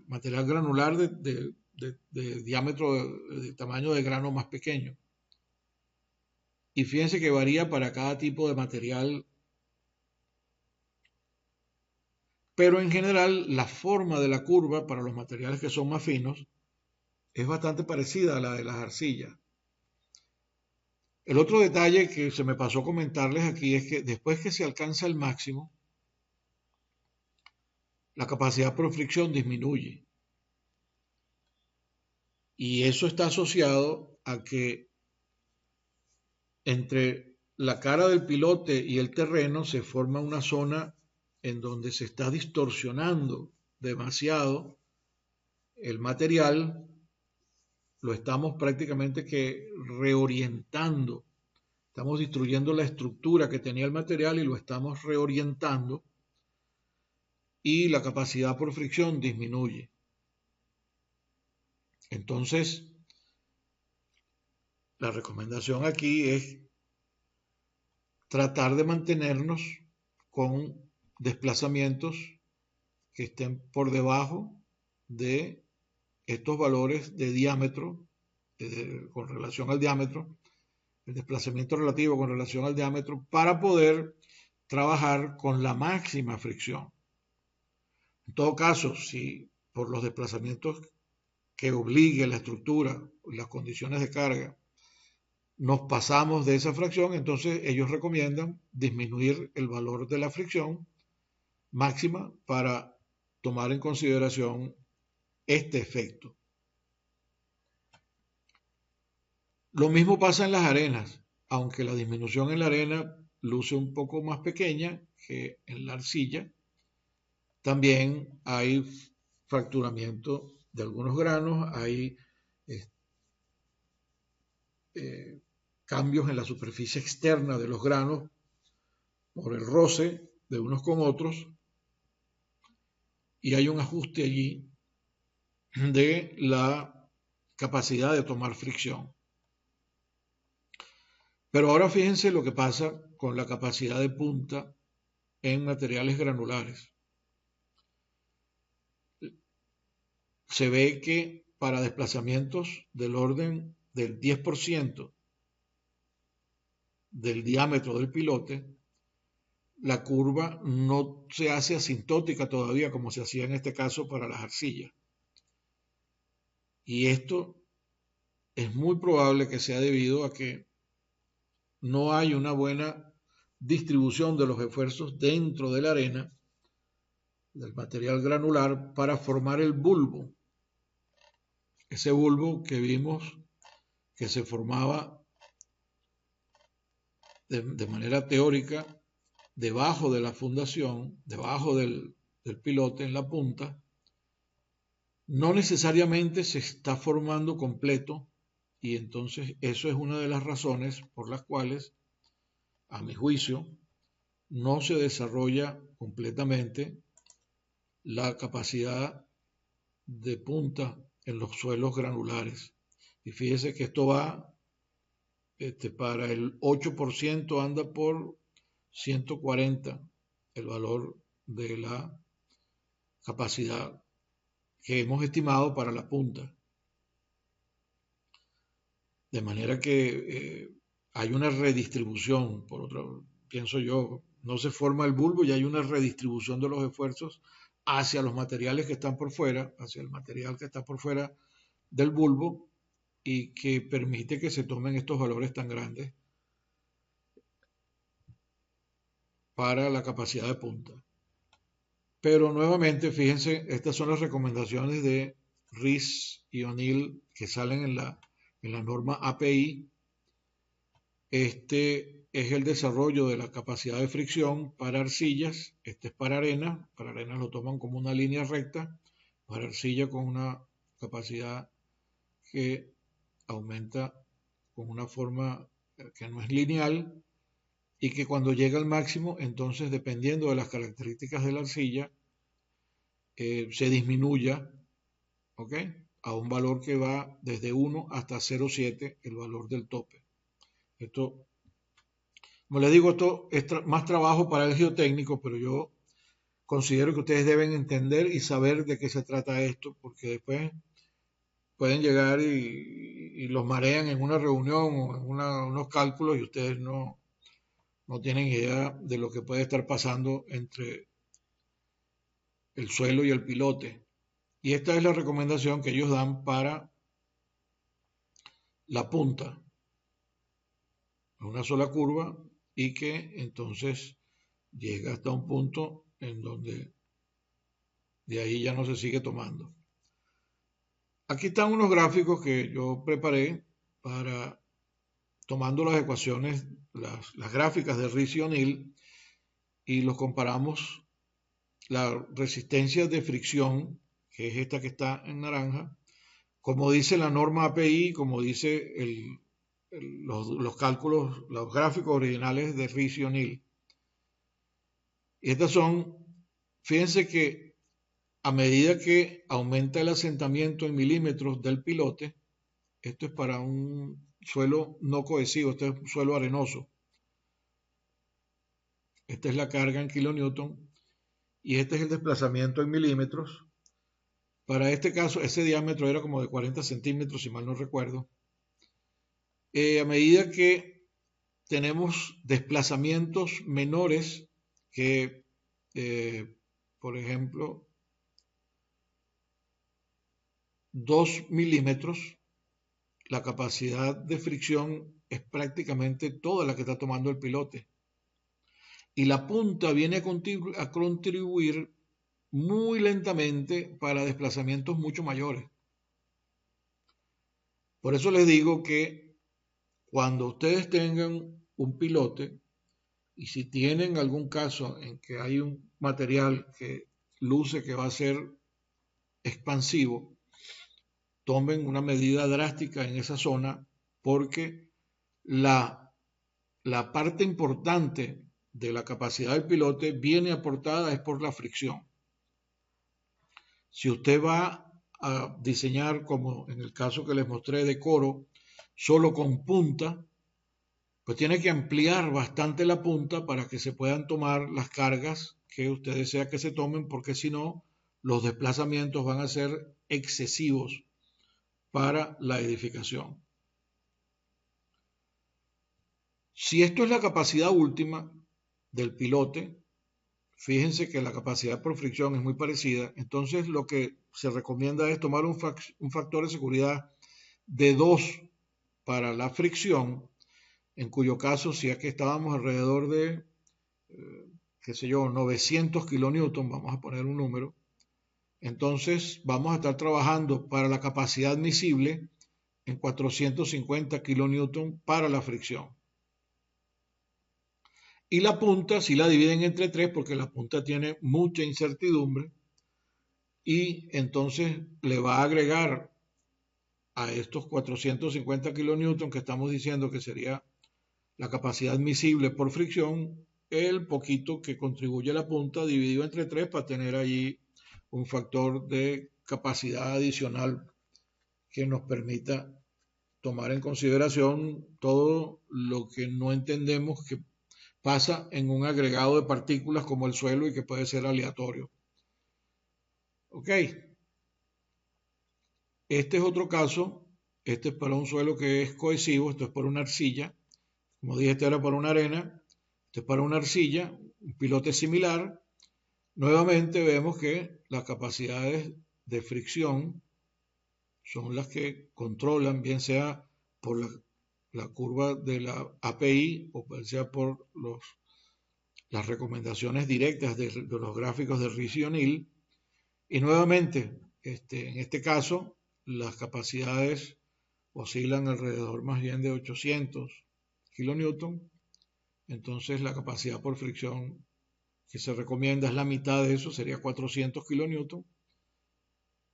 material granular de diámetro, de tamaño de grano más pequeño. Y fíjense que varía para cada tipo de material, pero en general la forma de la curva para los materiales que son más finos es bastante parecida a la de las arcillas. El otro detalle que se me pasó comentarles aquí es que después que se alcanza el máximo, la capacidad por fricción disminuye. Y eso está asociado a que entre la cara del pilote y el terreno se forma una zona en donde se está distorsionando demasiado el material, lo estamos prácticamente que reorientando, estamos destruyendo la estructura que tenía el material y lo estamos reorientando y la capacidad por fricción disminuye. Entonces, la recomendación aquí es tratar de mantenernos con desplazamientos que estén por debajo de estos valores de diámetro, con relación al diámetro, el desplazamiento relativo con relación al diámetro, para poder trabajar con la máxima fricción. En todo caso, si por los desplazamientos que obligue la estructura, las condiciones de carga, nos pasamos de esa fracción, entonces ellos recomiendan disminuir el valor de la fricción máxima para tomar en consideración este efecto. Lo mismo pasa en las arenas, aunque la disminución en la arena luce un poco más pequeña que en la arcilla, también hay fracturamiento de algunos granos, hay cambios en la superficie externa de los granos por el roce de unos con otros, y hay un ajuste allí de la capacidad de tomar fricción. Pero ahora fíjense lo que pasa con la capacidad de punta en materiales granulares. Se ve que para desplazamientos del orden del 10% del diámetro del pilote, la curva no se hace asintótica todavía como se hacía en este caso para las arcillas. Y esto es muy probable que sea debido a que no hay una buena distribución de los esfuerzos dentro de la arena, del material granular, para formar el bulbo. Ese bulbo que vimos que se formaba de manera teórica debajo de la fundación, debajo del pilote en la punta, no necesariamente se está formando completo, y entonces eso es una de las razones por las cuales, a mi juicio, no se desarrolla completamente la capacidad de punta en los suelos granulares. Y fíjese que esto va, para el 8% anda por 140 el valor de la capacidad que hemos estimado para la punta. De manera que hay una redistribución, por otro, pienso yo, no se forma el bulbo y hay una redistribución de los esfuerzos hacia los materiales que están por fuera, hacia el material que está por fuera del bulbo y que permite que se tomen estos valores tan grandes para la capacidad de punta. Pero nuevamente, fíjense, estas son las recomendaciones de Rees y O'Neill que salen en la norma API. Este es el desarrollo de la capacidad de fricción para arcillas. Este es para arena. Para arena lo toman como una línea recta. Para arcilla con una capacidad que aumenta con una forma que no es lineal y que cuando llega al máximo, entonces dependiendo de las características de la arcilla, se disminuya, ¿ok? A un valor que va desde 1 hasta 0,7, el valor del tope. Esto, como les digo, esto es más trabajo para el geotécnico, pero yo considero que ustedes deben entender y saber de qué se trata esto, porque después pueden llegar y los marean en una reunión o en unos cálculos y ustedes no tienen idea de lo que puede estar pasando entre el suelo y el pilote. Y esta es la recomendación que ellos dan para la punta, una sola curva y que entonces llega hasta un punto en donde de ahí ya no se sigue tomando. Aquí están unos gráficos que yo preparé para tomando las ecuaciones, las gráficas de Rees y O'Neill y los comparamos la resistencia de fricción, que es esta que está en naranja, como dice la norma API, como dice los cálculos, los gráficos originales de Rees y O'Neill. Y estas son, fíjense que a medida que aumenta el asentamiento en milímetros del pilote, esto es para un suelo no cohesivo, este es un suelo arenoso. Esta es la carga en kilonewton y este es el desplazamiento en milímetros. Para este caso, ese diámetro era como de 40 centímetros, si mal no recuerdo. A medida que tenemos desplazamientos menores que, por ejemplo, 2 milímetros, la capacidad de fricción es prácticamente toda la que está tomando el pilote. Y la punta viene a contribuir muy lentamente para desplazamientos mucho mayores. Por eso les digo que cuando ustedes tengan un pilote y si tienen algún caso en que hay un material que luce que va a ser expansivo, tomen una medida drástica en esa zona porque la parte importante de la capacidad del pilote viene aportada es por la fricción. Si usted va a diseñar, como en el caso que les mostré de Coro, solo con punta, pues tiene que ampliar bastante la punta para que se puedan tomar las cargas que usted desea que se tomen, porque si no, los desplazamientos van a ser excesivos para la edificación. Si esto es la capacidad última del pilote, fíjense que la capacidad por fricción es muy parecida, entonces lo que se recomienda es tomar un factor de seguridad de 2 para la fricción, en cuyo caso, si aquí estábamos alrededor de, qué sé yo, 900 kilonewton, vamos a poner un número, entonces vamos a estar trabajando para la capacidad admisible en 450 kilonewton para la fricción. Y la punta si la dividen entre 3 porque la punta tiene mucha incertidumbre y entonces le va a agregar a estos 450 kilonewton que estamos diciendo que sería la capacidad admisible por fricción, el poquito que contribuye la punta dividido entre 3 para tener allí un factor de capacidad adicional que nos permita tomar en consideración todo lo que no entendemos que pasa en un agregado de partículas como el suelo y que puede ser aleatorio. Ok. Este es otro caso Este es para un suelo que es cohesivo, esto es para una arcilla. Como dije, este era para una arena, este es para una arcilla, un pilote similar. Nuevamente vemos que las capacidades de fricción son las que controlan, bien sea por la curva de la API o bien sea por las recomendaciones directas de los gráficos de Rice y O'Neill. Y nuevamente, en este caso, las capacidades oscilan alrededor más bien de 800 kilonewton. Entonces la capacidad por fricción que se recomienda es la mitad de eso, sería 400 kilonewton.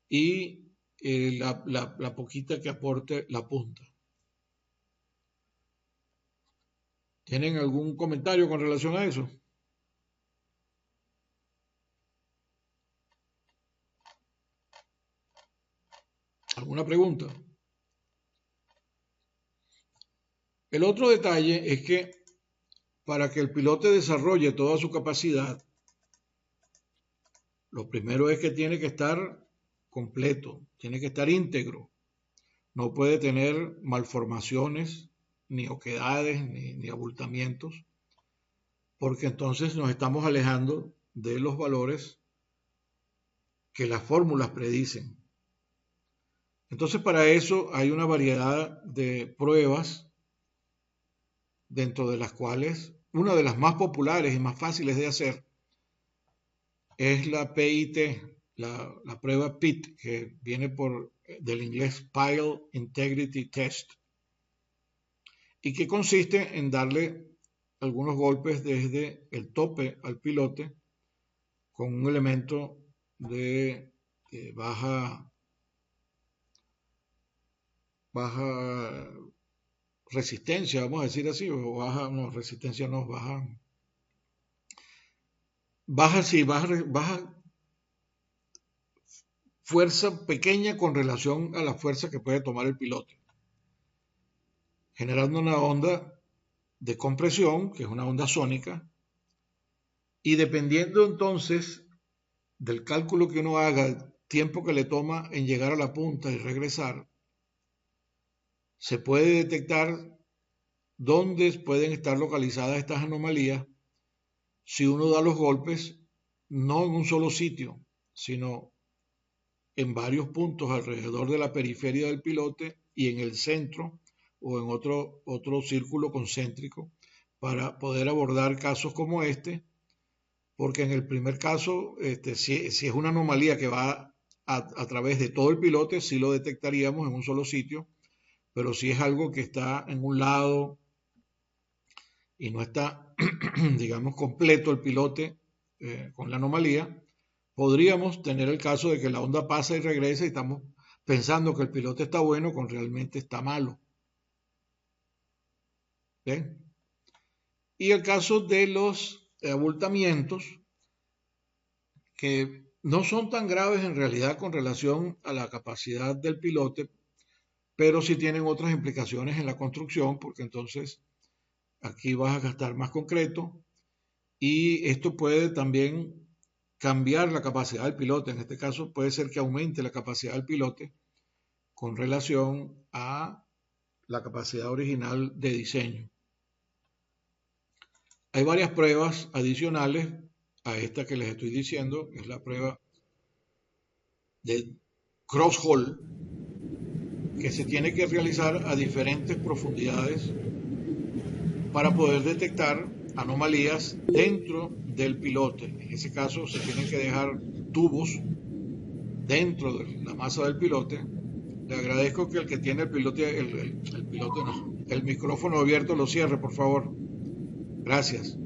Y la poquita que aporte la punta. ¿Tienen algún comentario con relación a eso? ¿Alguna pregunta? El otro detalle es que para que el pilote desarrolle toda su capacidad, lo primero es que tiene que estar completo, tiene que estar íntegro. No puede tener malformaciones, ni oquedades, ni abultamientos, porque entonces nos estamos alejando de los valores que las fórmulas predicen. Entonces, para eso hay una variedad de pruebas, dentro de las cuales una de las más populares y más fáciles de hacer es la PIT, la prueba PIT, que viene del inglés Pile Integrity Test, y que consiste en darle algunos golpes desde el tope al pilote con un elemento de baja resistencia, vamos a decir así, o baja, no, resistencia no, baja fuerza pequeña con relación a la fuerza que puede tomar el pilote, generando una onda de compresión, que es una onda sónica, y dependiendo entonces del cálculo que uno haga, el tiempo que le toma en llegar a la punta y regresar, se puede detectar dónde pueden estar localizadas estas anomalías si uno da los golpes no en un solo sitio, sino en varios puntos alrededor de la periferia del pilote y en el centro o en otro círculo concéntrico para poder abordar casos como este, porque en el primer caso, si es una anomalía que va a través de todo el pilote, sí lo detectaríamos en un solo sitio, pero si es algo que está en un lado y no está, digamos, completo el pilote con la anomalía, podríamos tener el caso de que la onda pasa y regresa y estamos pensando que el pilote está bueno cuando realmente está malo. ¿Ven? Y el caso de los abultamientos, que no son tan graves en realidad con relación a la capacidad del pilote, pero sí tienen otras implicaciones en la construcción, porque entonces aquí vas a gastar más concreto y esto puede también cambiar la capacidad del pilote. En este caso puede ser que aumente la capacidad del pilote con relación a la capacidad original de diseño. Hay varias pruebas adicionales a esta que les estoy diciendo, es la prueba de cross-hole, que se tiene que realizar a diferentes profundidades para poder detectar anomalías dentro del pilote. En ese caso se tienen que dejar tubos dentro de la masa del pilote. Le agradezco que el que tiene el pilote, el pilote no, el micrófono abierto lo cierre, por favor. Gracias.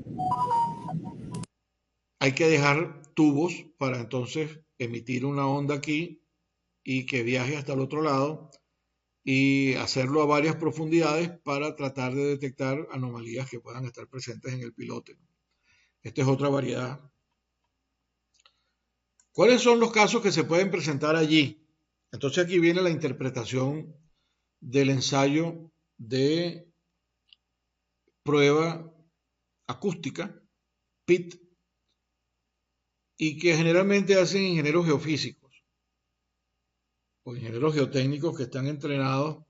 Hay que dejar tubos para entonces emitir una onda aquí y que viaje hasta el otro lado y hacerlo a varias profundidades para tratar de detectar anomalías que puedan estar presentes en el pilote. Esta es otra variedad. ¿Cuáles son los casos que se pueden presentar allí? Entonces aquí viene la interpretación del ensayo de prueba acústica, PIT, y que generalmente hacen ingenieros geofísicos o ingenieros geotécnicos que están entrenados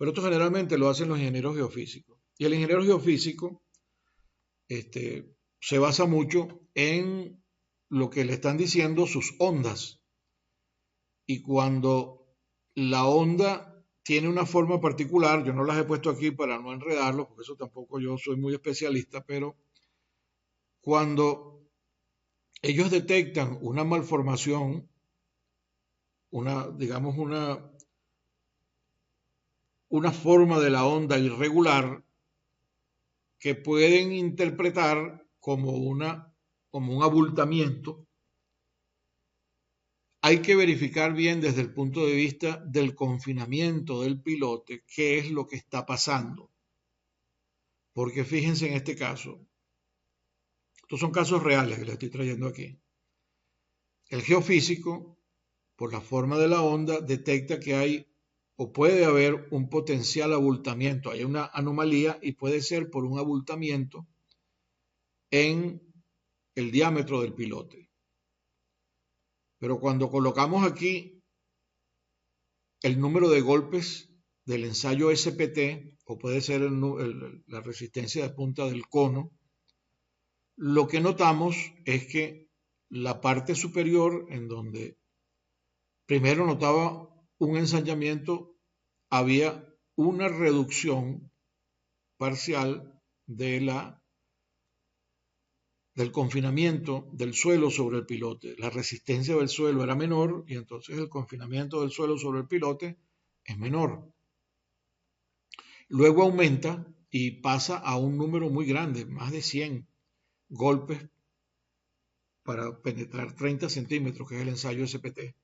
pero esto generalmente lo hacen los ingenieros geofísicos. Y el ingeniero geofísico se basa mucho en lo que le están diciendo sus ondas. Y cuando la onda tiene una forma particular, yo no las he puesto aquí para no enredarlo, porque eso tampoco yo soy muy especialista, pero cuando ellos detectan una malformación, digamos una forma de la onda irregular que pueden interpretar como un abultamiento, hay que verificar bien desde el punto de vista del confinamiento del pilote qué es lo que está pasando. Porque fíjense en este caso, estos son casos reales que les estoy trayendo aquí. El geofísico, por la forma de la onda, detecta que hay o puede haber un potencial abultamiento, hay una anomalía y puede ser por un abultamiento en el diámetro del pilote. Pero cuando colocamos aquí el número de golpes del ensayo SPT, o puede ser la resistencia de punta del cono, lo que notamos es que la parte superior, en donde primero notaba un ensañamiento, había una reducción parcial del confinamiento del suelo sobre el pilote. La resistencia del suelo era menor y entonces el confinamiento del suelo sobre el pilote es menor. Luego aumenta y pasa a un número muy grande, más de 100 golpes para penetrar 30 centímetros, que es el ensayo SPT.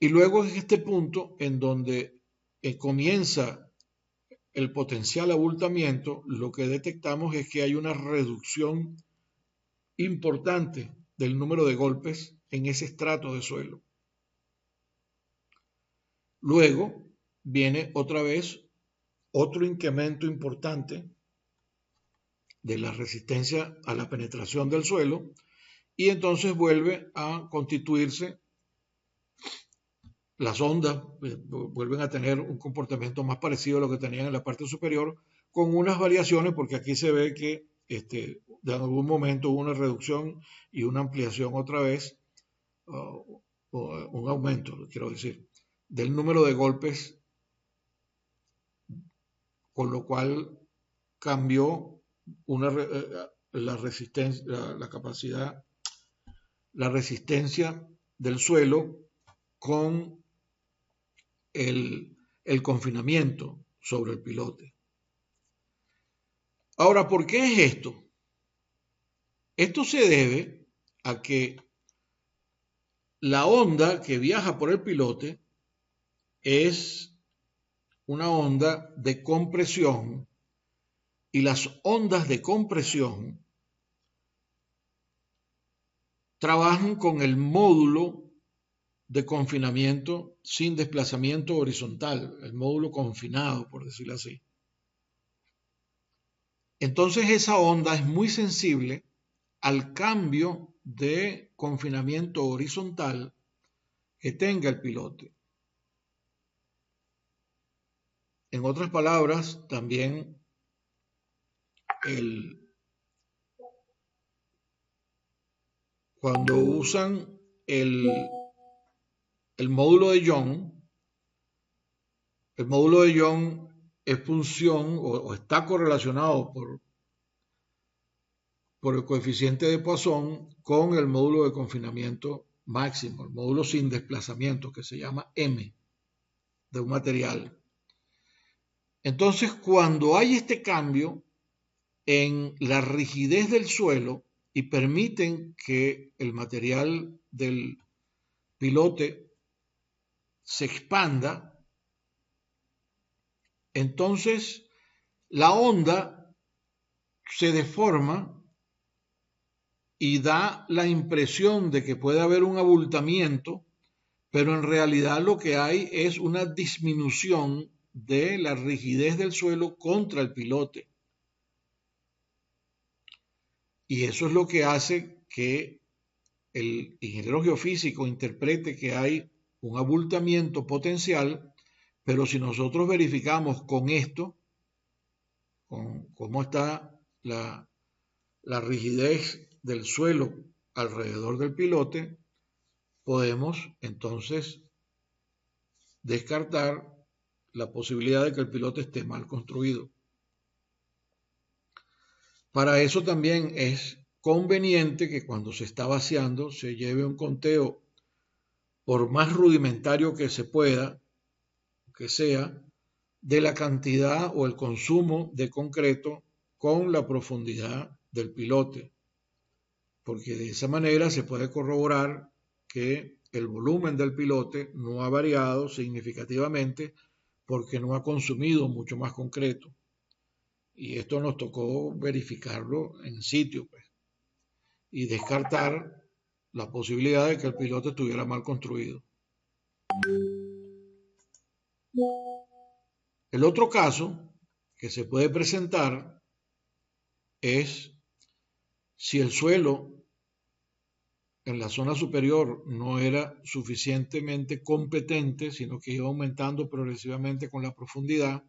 Y luego es este punto en donde comienza el potencial abultamiento, lo que detectamos es que hay una reducción importante del número de golpes en ese estrato de suelo. Luego viene otra vez otro incremento importante de la resistencia a la penetración del suelo y entonces vuelve a constituirse las ondas, vuelven a tener un comportamiento más parecido a lo que tenían en la parte superior, con unas variaciones, porque aquí se ve que de algún momento hubo una reducción y una ampliación otra vez, o un aumento, quiero decir, del número de golpes, con lo cual cambió la resistencia, la capacidad, la resistencia del suelo con el confinamiento sobre el pilote. Ahora, ¿por qué es esto? Esto se debe a que la onda que viaja por el pilote es una onda de compresión y las ondas de compresión trabajan con el módulo de confinamiento sin desplazamiento horizontal, el módulo confinado, por decirlo así. Entonces esa onda es muy sensible al cambio de confinamiento horizontal que tenga el pilote. En otras palabras, también cuando usan el módulo de Young, el módulo de Young es función o está correlacionado por el coeficiente de Poisson con el módulo de confinamiento máximo, el módulo sin desplazamiento, que se llama M, de un material. Entonces, cuando hay este cambio en la rigidez del suelo y permiten que el material del pilote se expanda, entonces la onda se deforma y da la impresión de que puede haber un abultamiento, pero en realidad lo que hay es una disminución de la rigidez del suelo contra el pilote. Y eso es lo que hace que el ingeniero geofísico interprete que hay un abultamiento potencial, Pero si nosotros verificamos con esto, con cómo está la rigidez del suelo alrededor del pilote, podemos entonces descartar la posibilidad de que el pilote esté mal construido. Para eso también es conveniente que cuando se está vaciando se lleve un conteo, por más rudimentario que se pueda, que sea, de la cantidad o el consumo de concreto con la profundidad del pilote, porque de esa manera se puede corroborar que el volumen del pilote no ha variado significativamente porque no ha consumido mucho más concreto. Y esto nos tocó verificarlo en sitio, pues, y descartar la posibilidad de que el pilote estuviera mal construido. El otro caso que se puede presentar es si el suelo en la zona superior no era suficientemente competente, sino que iba aumentando progresivamente con la profundidad.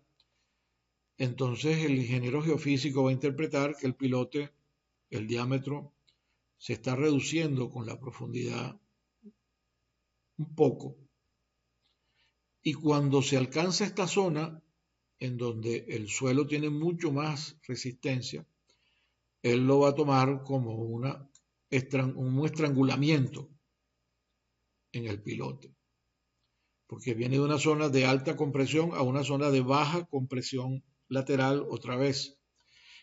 Entonces el ingeniero geofísico va a interpretar que el pilote, el diámetro, se está reduciendo con la profundidad un poco. Y cuando se alcanza esta zona, en donde el suelo tiene mucho más resistencia, él lo va a tomar como un estrangulamiento en el pilote, porque viene de una zona de alta compresión a una zona de baja compresión lateral otra vez.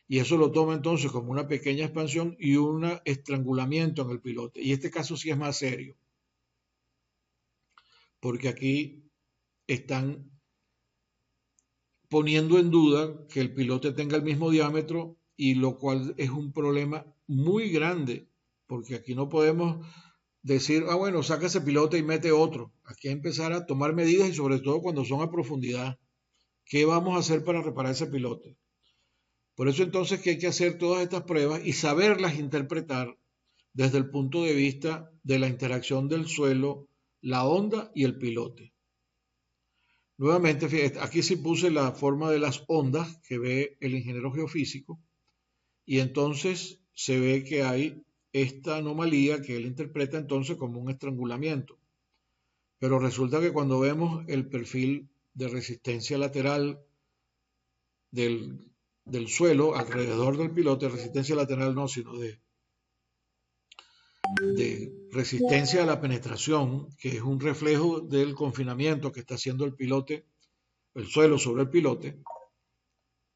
Y eso lo toma entonces como una pequeña expansión y un estrangulamiento en el pilote. Y este caso sí es más serio, porque aquí están poniendo en duda que el pilote tenga el mismo diámetro, y lo cual es un problema muy grande, porque aquí no podemos decir, bueno, saca ese pilote y mete otro. Aquí hay que empezar a tomar medidas, y sobre todo cuando son a profundidad. ¿Qué vamos a hacer para reparar ese pilote? Por eso entonces que hay que hacer todas estas pruebas y saberlas interpretar desde el punto de vista de la interacción del suelo, la onda y el pilote. Nuevamente, fíjate, aquí sí puse la forma de las ondas que ve el ingeniero geofísico, y entonces se ve que hay esta anomalía que él interpreta entonces como un estrangulamiento. Pero resulta que cuando vemos el perfil de resistencia lateral del suelo alrededor del pilote, resistencia lateral no, sino de resistencia a la penetración, que es un reflejo del confinamiento que está haciendo el pilote, el suelo sobre el pilote,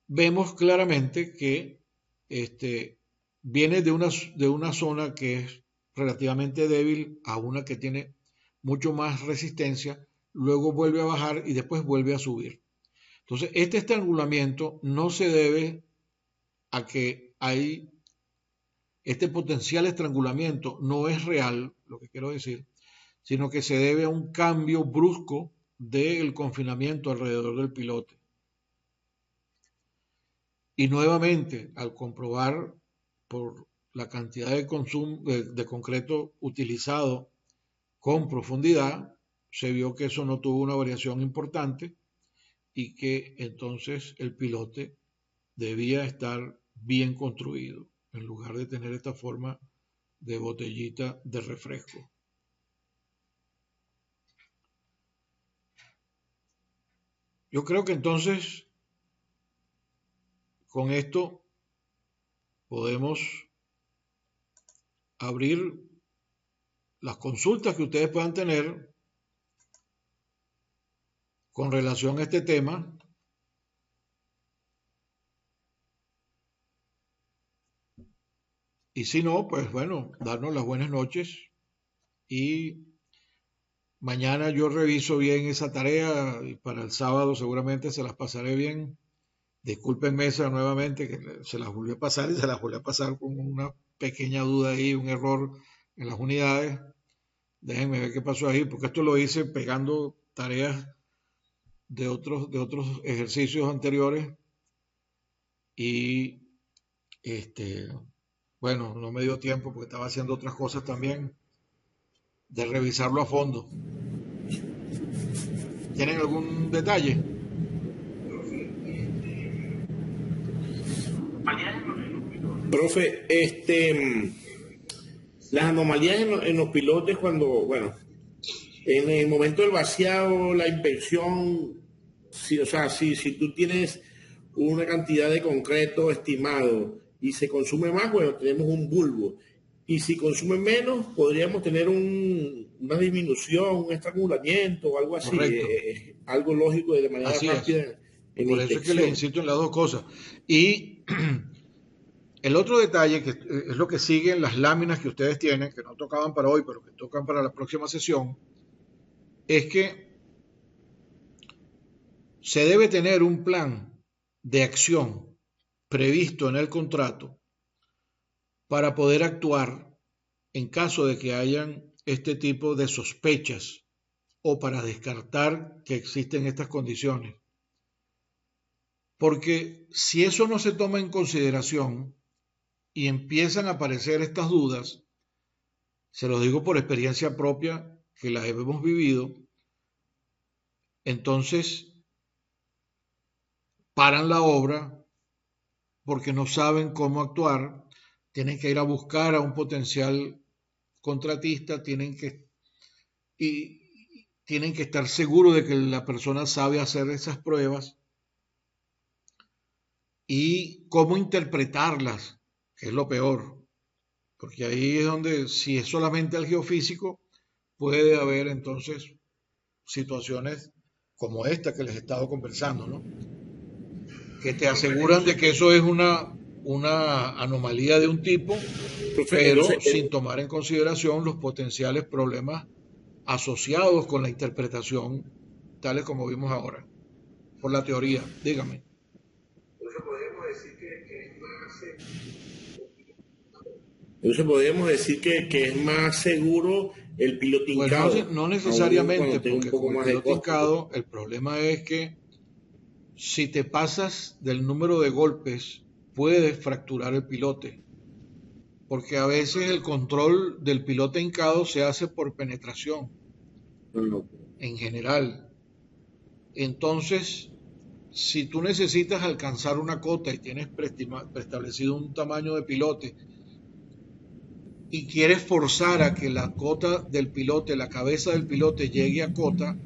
vemos claramente que viene de una zona que es relativamente débil a una que tiene mucho más resistencia, luego vuelve a bajar y después vuelve a subir. Entonces, este estrangulamiento no se debe a que hay este potencial estrangulamiento, no es real, lo que quiero decir, sino que se debe a un cambio brusco del confinamiento alrededor del pilote. Y nuevamente, al comprobar por la cantidad de consumo de concreto utilizado con profundidad, se vio que eso no tuvo una variación importante y que entonces el pilote debía estar bien construido, en lugar de tener esta forma de botellita de refresco. Yo creo que entonces con esto podemos abrir las consultas que ustedes puedan tener con relación a este tema. Y si no, pues bueno, darnos las buenas noches, y mañana yo reviso bien esa tarea y para el sábado seguramente se las pasaré bien. Discúlpenme esa nuevamente, que se las volví a pasar y se las volví a pasar con una pequeña duda ahí, un error en las unidades. Déjenme ver qué pasó ahí, porque esto lo hice pegando tareas de otros ejercicios anteriores y bueno, no me dio tiempo porque estaba haciendo otras cosas también de revisarlo a fondo. ¿Tienen algún detalle? Profe, las anomalías en los pilotes cuando, bueno, en el momento del vaciado, la inspección, si, o sea, si tú tienes una cantidad de concreto estimado y se consume más, bueno, tenemos un bulbo. Y si consume menos, podríamos tener una disminución, un estrangulamiento o algo así, Correcto. algo lógico de manera Así es. rápida en Por eso es que les inspección. insisto en las dos cosas. Y el otro detalle, que es lo que sigue en las láminas que ustedes tienen, que no tocaban para hoy, pero que tocan para la próxima sesión, es que se debe tener un plan de acción previsto en el contrato para poder actuar en caso de que hayan este tipo de sospechas o para descartar que existen estas condiciones. Porque si eso no se toma en consideración y empiezan a aparecer estas dudas, se los digo por experiencia propia que las hemos vivido, entonces paran la obra porque no saben cómo actuar, tienen que ir a buscar a un potencial contratista, tienen que estar seguros de que la persona sabe hacer esas pruebas y cómo interpretarlas, que es lo peor, porque ahí es donde, si es solamente al geofísico, puede haber entonces situaciones como esta que les he estado conversando, ¿no? Que te aseguran de que eso es una anomalía de un tipo, Profe, entonces, pero sin tomar en consideración los potenciales problemas asociados con la interpretación, tales como vimos ahora, por la teoría. Dígame. entonces podríamos decir que es más seguro el piloto Pues hincado, no aun necesariamente, cuando tenga un porque poco con el más de piloto costo, pues. hincado, el problema es que si te pasas del número de golpes, puedes fracturar el pilote, porque a veces el control del pilote hincado se hace por penetración, No, en general. Entonces, si tú necesitas alcanzar una cota y tienes preestablecido un tamaño de pilote y quieres forzar a que la cota del pilote, la cabeza del pilote llegue a cota,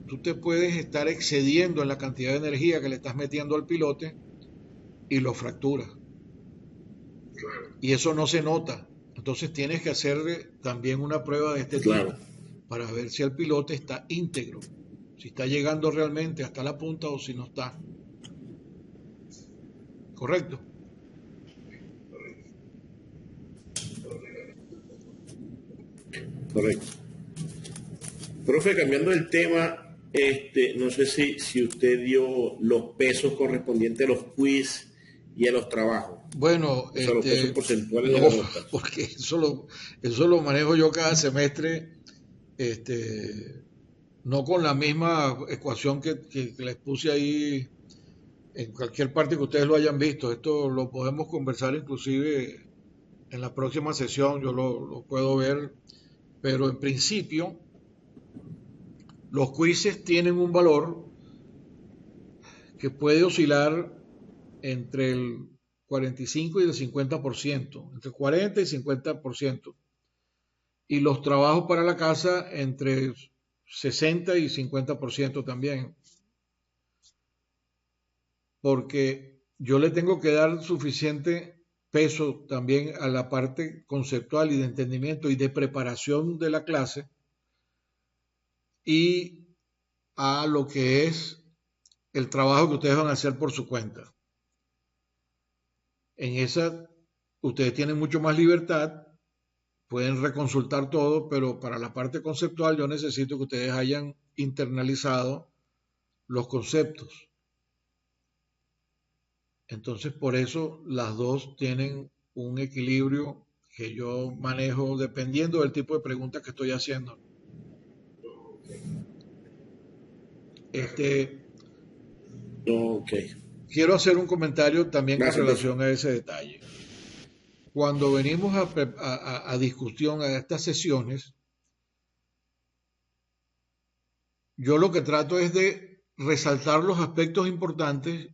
tú te puedes estar excediendo en la cantidad de energía que le estás metiendo al pilote y lo fracturas. Y eso no se nota. Entonces tienes que hacerle también una prueba de este tipo claro, para ver si el pilote está íntegro, si está llegando realmente hasta la punta o si no está. ¿Correcto? correcto. Profe, cambiando el tema, no sé si usted dio los pesos correspondientes a los quiz y a los trabajos, Bueno, o sea, los pesos porcentuales de no, las notas. porque eso lo manejo yo cada semestre, no con la misma ecuación que les puse ahí en cualquier parte que ustedes lo hayan visto. Esto lo podemos conversar inclusive en la próxima sesión, yo lo puedo ver, pero en principio los quizzes tienen un valor que puede oscilar entre el 45 y el 50%, entre 40 y 50%, y los trabajos para la casa entre 60 y 50% también, porque yo le tengo que dar suficiente peso también a la parte conceptual y de entendimiento y de preparación de la clase y a lo que es el trabajo que ustedes van a hacer por su cuenta. En esa ustedes tienen mucho más libertad, pueden reconsultar todo, pero para la parte conceptual yo necesito que ustedes hayan internalizado los conceptos. Entonces, por eso las dos tienen un equilibrio que yo manejo dependiendo del tipo de preguntas que estoy haciendo. Ok, Quiero hacer un comentario también con gracias, profe. relación a ese detalle. Cuando venimos a discusión a estas sesiones, Yo lo que trato es de resaltar los aspectos importantes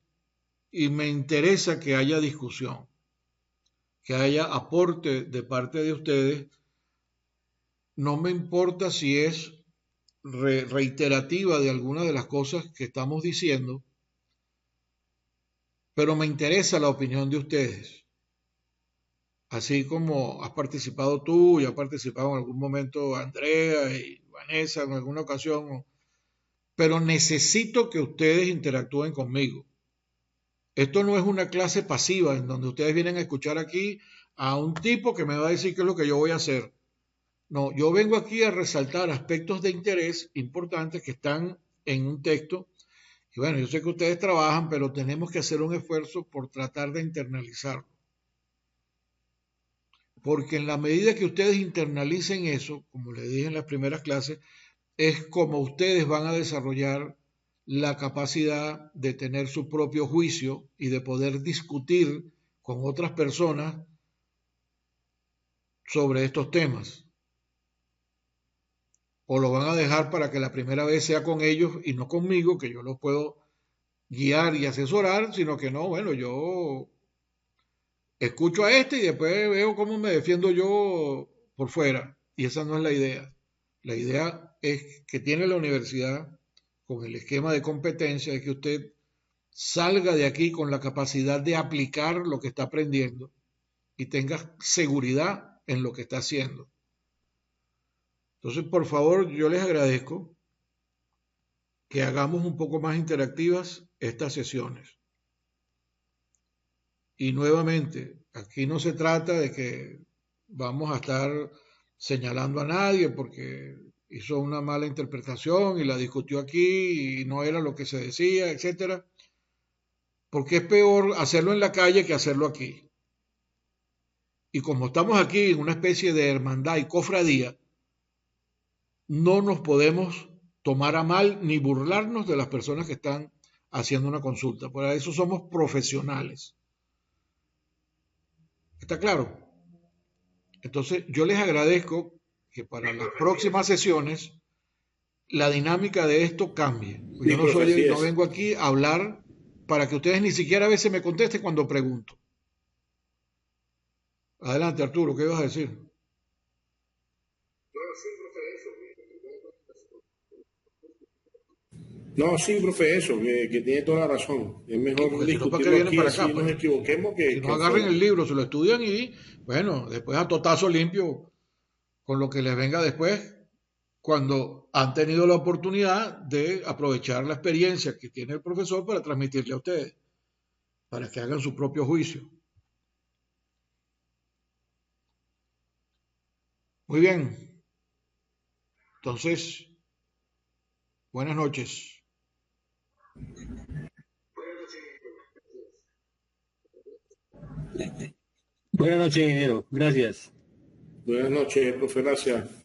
y me interesa que haya discusión, que haya aporte de parte de ustedes. No me importa si es reiterativa de alguna de las cosas que estamos diciendo, pero me interesa la opinión de ustedes. Así como has participado tú y ha participado en algún momento Andrea y Vanessa en alguna ocasión, pero necesito que ustedes interactúen conmigo. Esto no es una clase pasiva en donde ustedes vienen a escuchar aquí a un tipo que me va a decir qué es lo que yo voy a hacer. No, yo vengo aquí a resaltar aspectos de interés importantes que están en un texto. Y bueno, yo sé que ustedes trabajan, pero tenemos que hacer un esfuerzo por tratar de internalizarlo. Porque en la medida que ustedes internalicen eso, como les dije en las primeras clases, es como ustedes van a desarrollar la capacidad de tener su propio juicio y de poder discutir con otras personas sobre estos temas. O lo van a dejar para que la primera vez sea con ellos y no conmigo, que yo los puedo guiar y asesorar, sino que no, bueno, yo escucho a este y después veo cómo me defiendo yo por fuera. Y esa no es la idea. La idea es que tiene la universidad con el esquema de competencia, es que usted salga de aquí con la capacidad de aplicar lo que está aprendiendo y tenga seguridad en lo que está haciendo. Entonces, por favor, yo les agradezco que hagamos un poco más interactivas estas sesiones. Y nuevamente, aquí no se trata de que vamos a estar señalando a nadie porque hizo una mala interpretación y la discutió aquí y no era lo que se decía, etcétera, porque es peor hacerlo en la calle que hacerlo aquí. Y como estamos aquí en una especie de hermandad y cofradía, no nos podemos tomar a mal ni burlarnos de las personas que están haciendo una consulta. Por eso somos profesionales. ¿Está claro? Entonces, yo les agradezco que para las próximas sesiones la dinámica de esto cambie. Sí, Yo no profe, así soy, no es. vengo aquí a hablar para que ustedes ni siquiera a veces me contesten cuando pregunto. Adelante, Arturo, ¿qué ibas a decir? No, sí, profe, eso, que tiene toda la razón. Es Sí, mejor porque si no, ¿para qué discutirlo vienen aquí, para así acá? nos Pues equivoquemos si no, que agarren afuera. el libro, se lo estudian y, bueno, después a totazo limpio con lo que les venga después, cuando han tenido la oportunidad de aprovechar la experiencia que tiene el profesor para transmitirle a ustedes, para que hagan su propio juicio. Muy bien, entonces, buenas noches. Buenas noches, ingeniero. Gracias. Buenas noches, profe, gracias.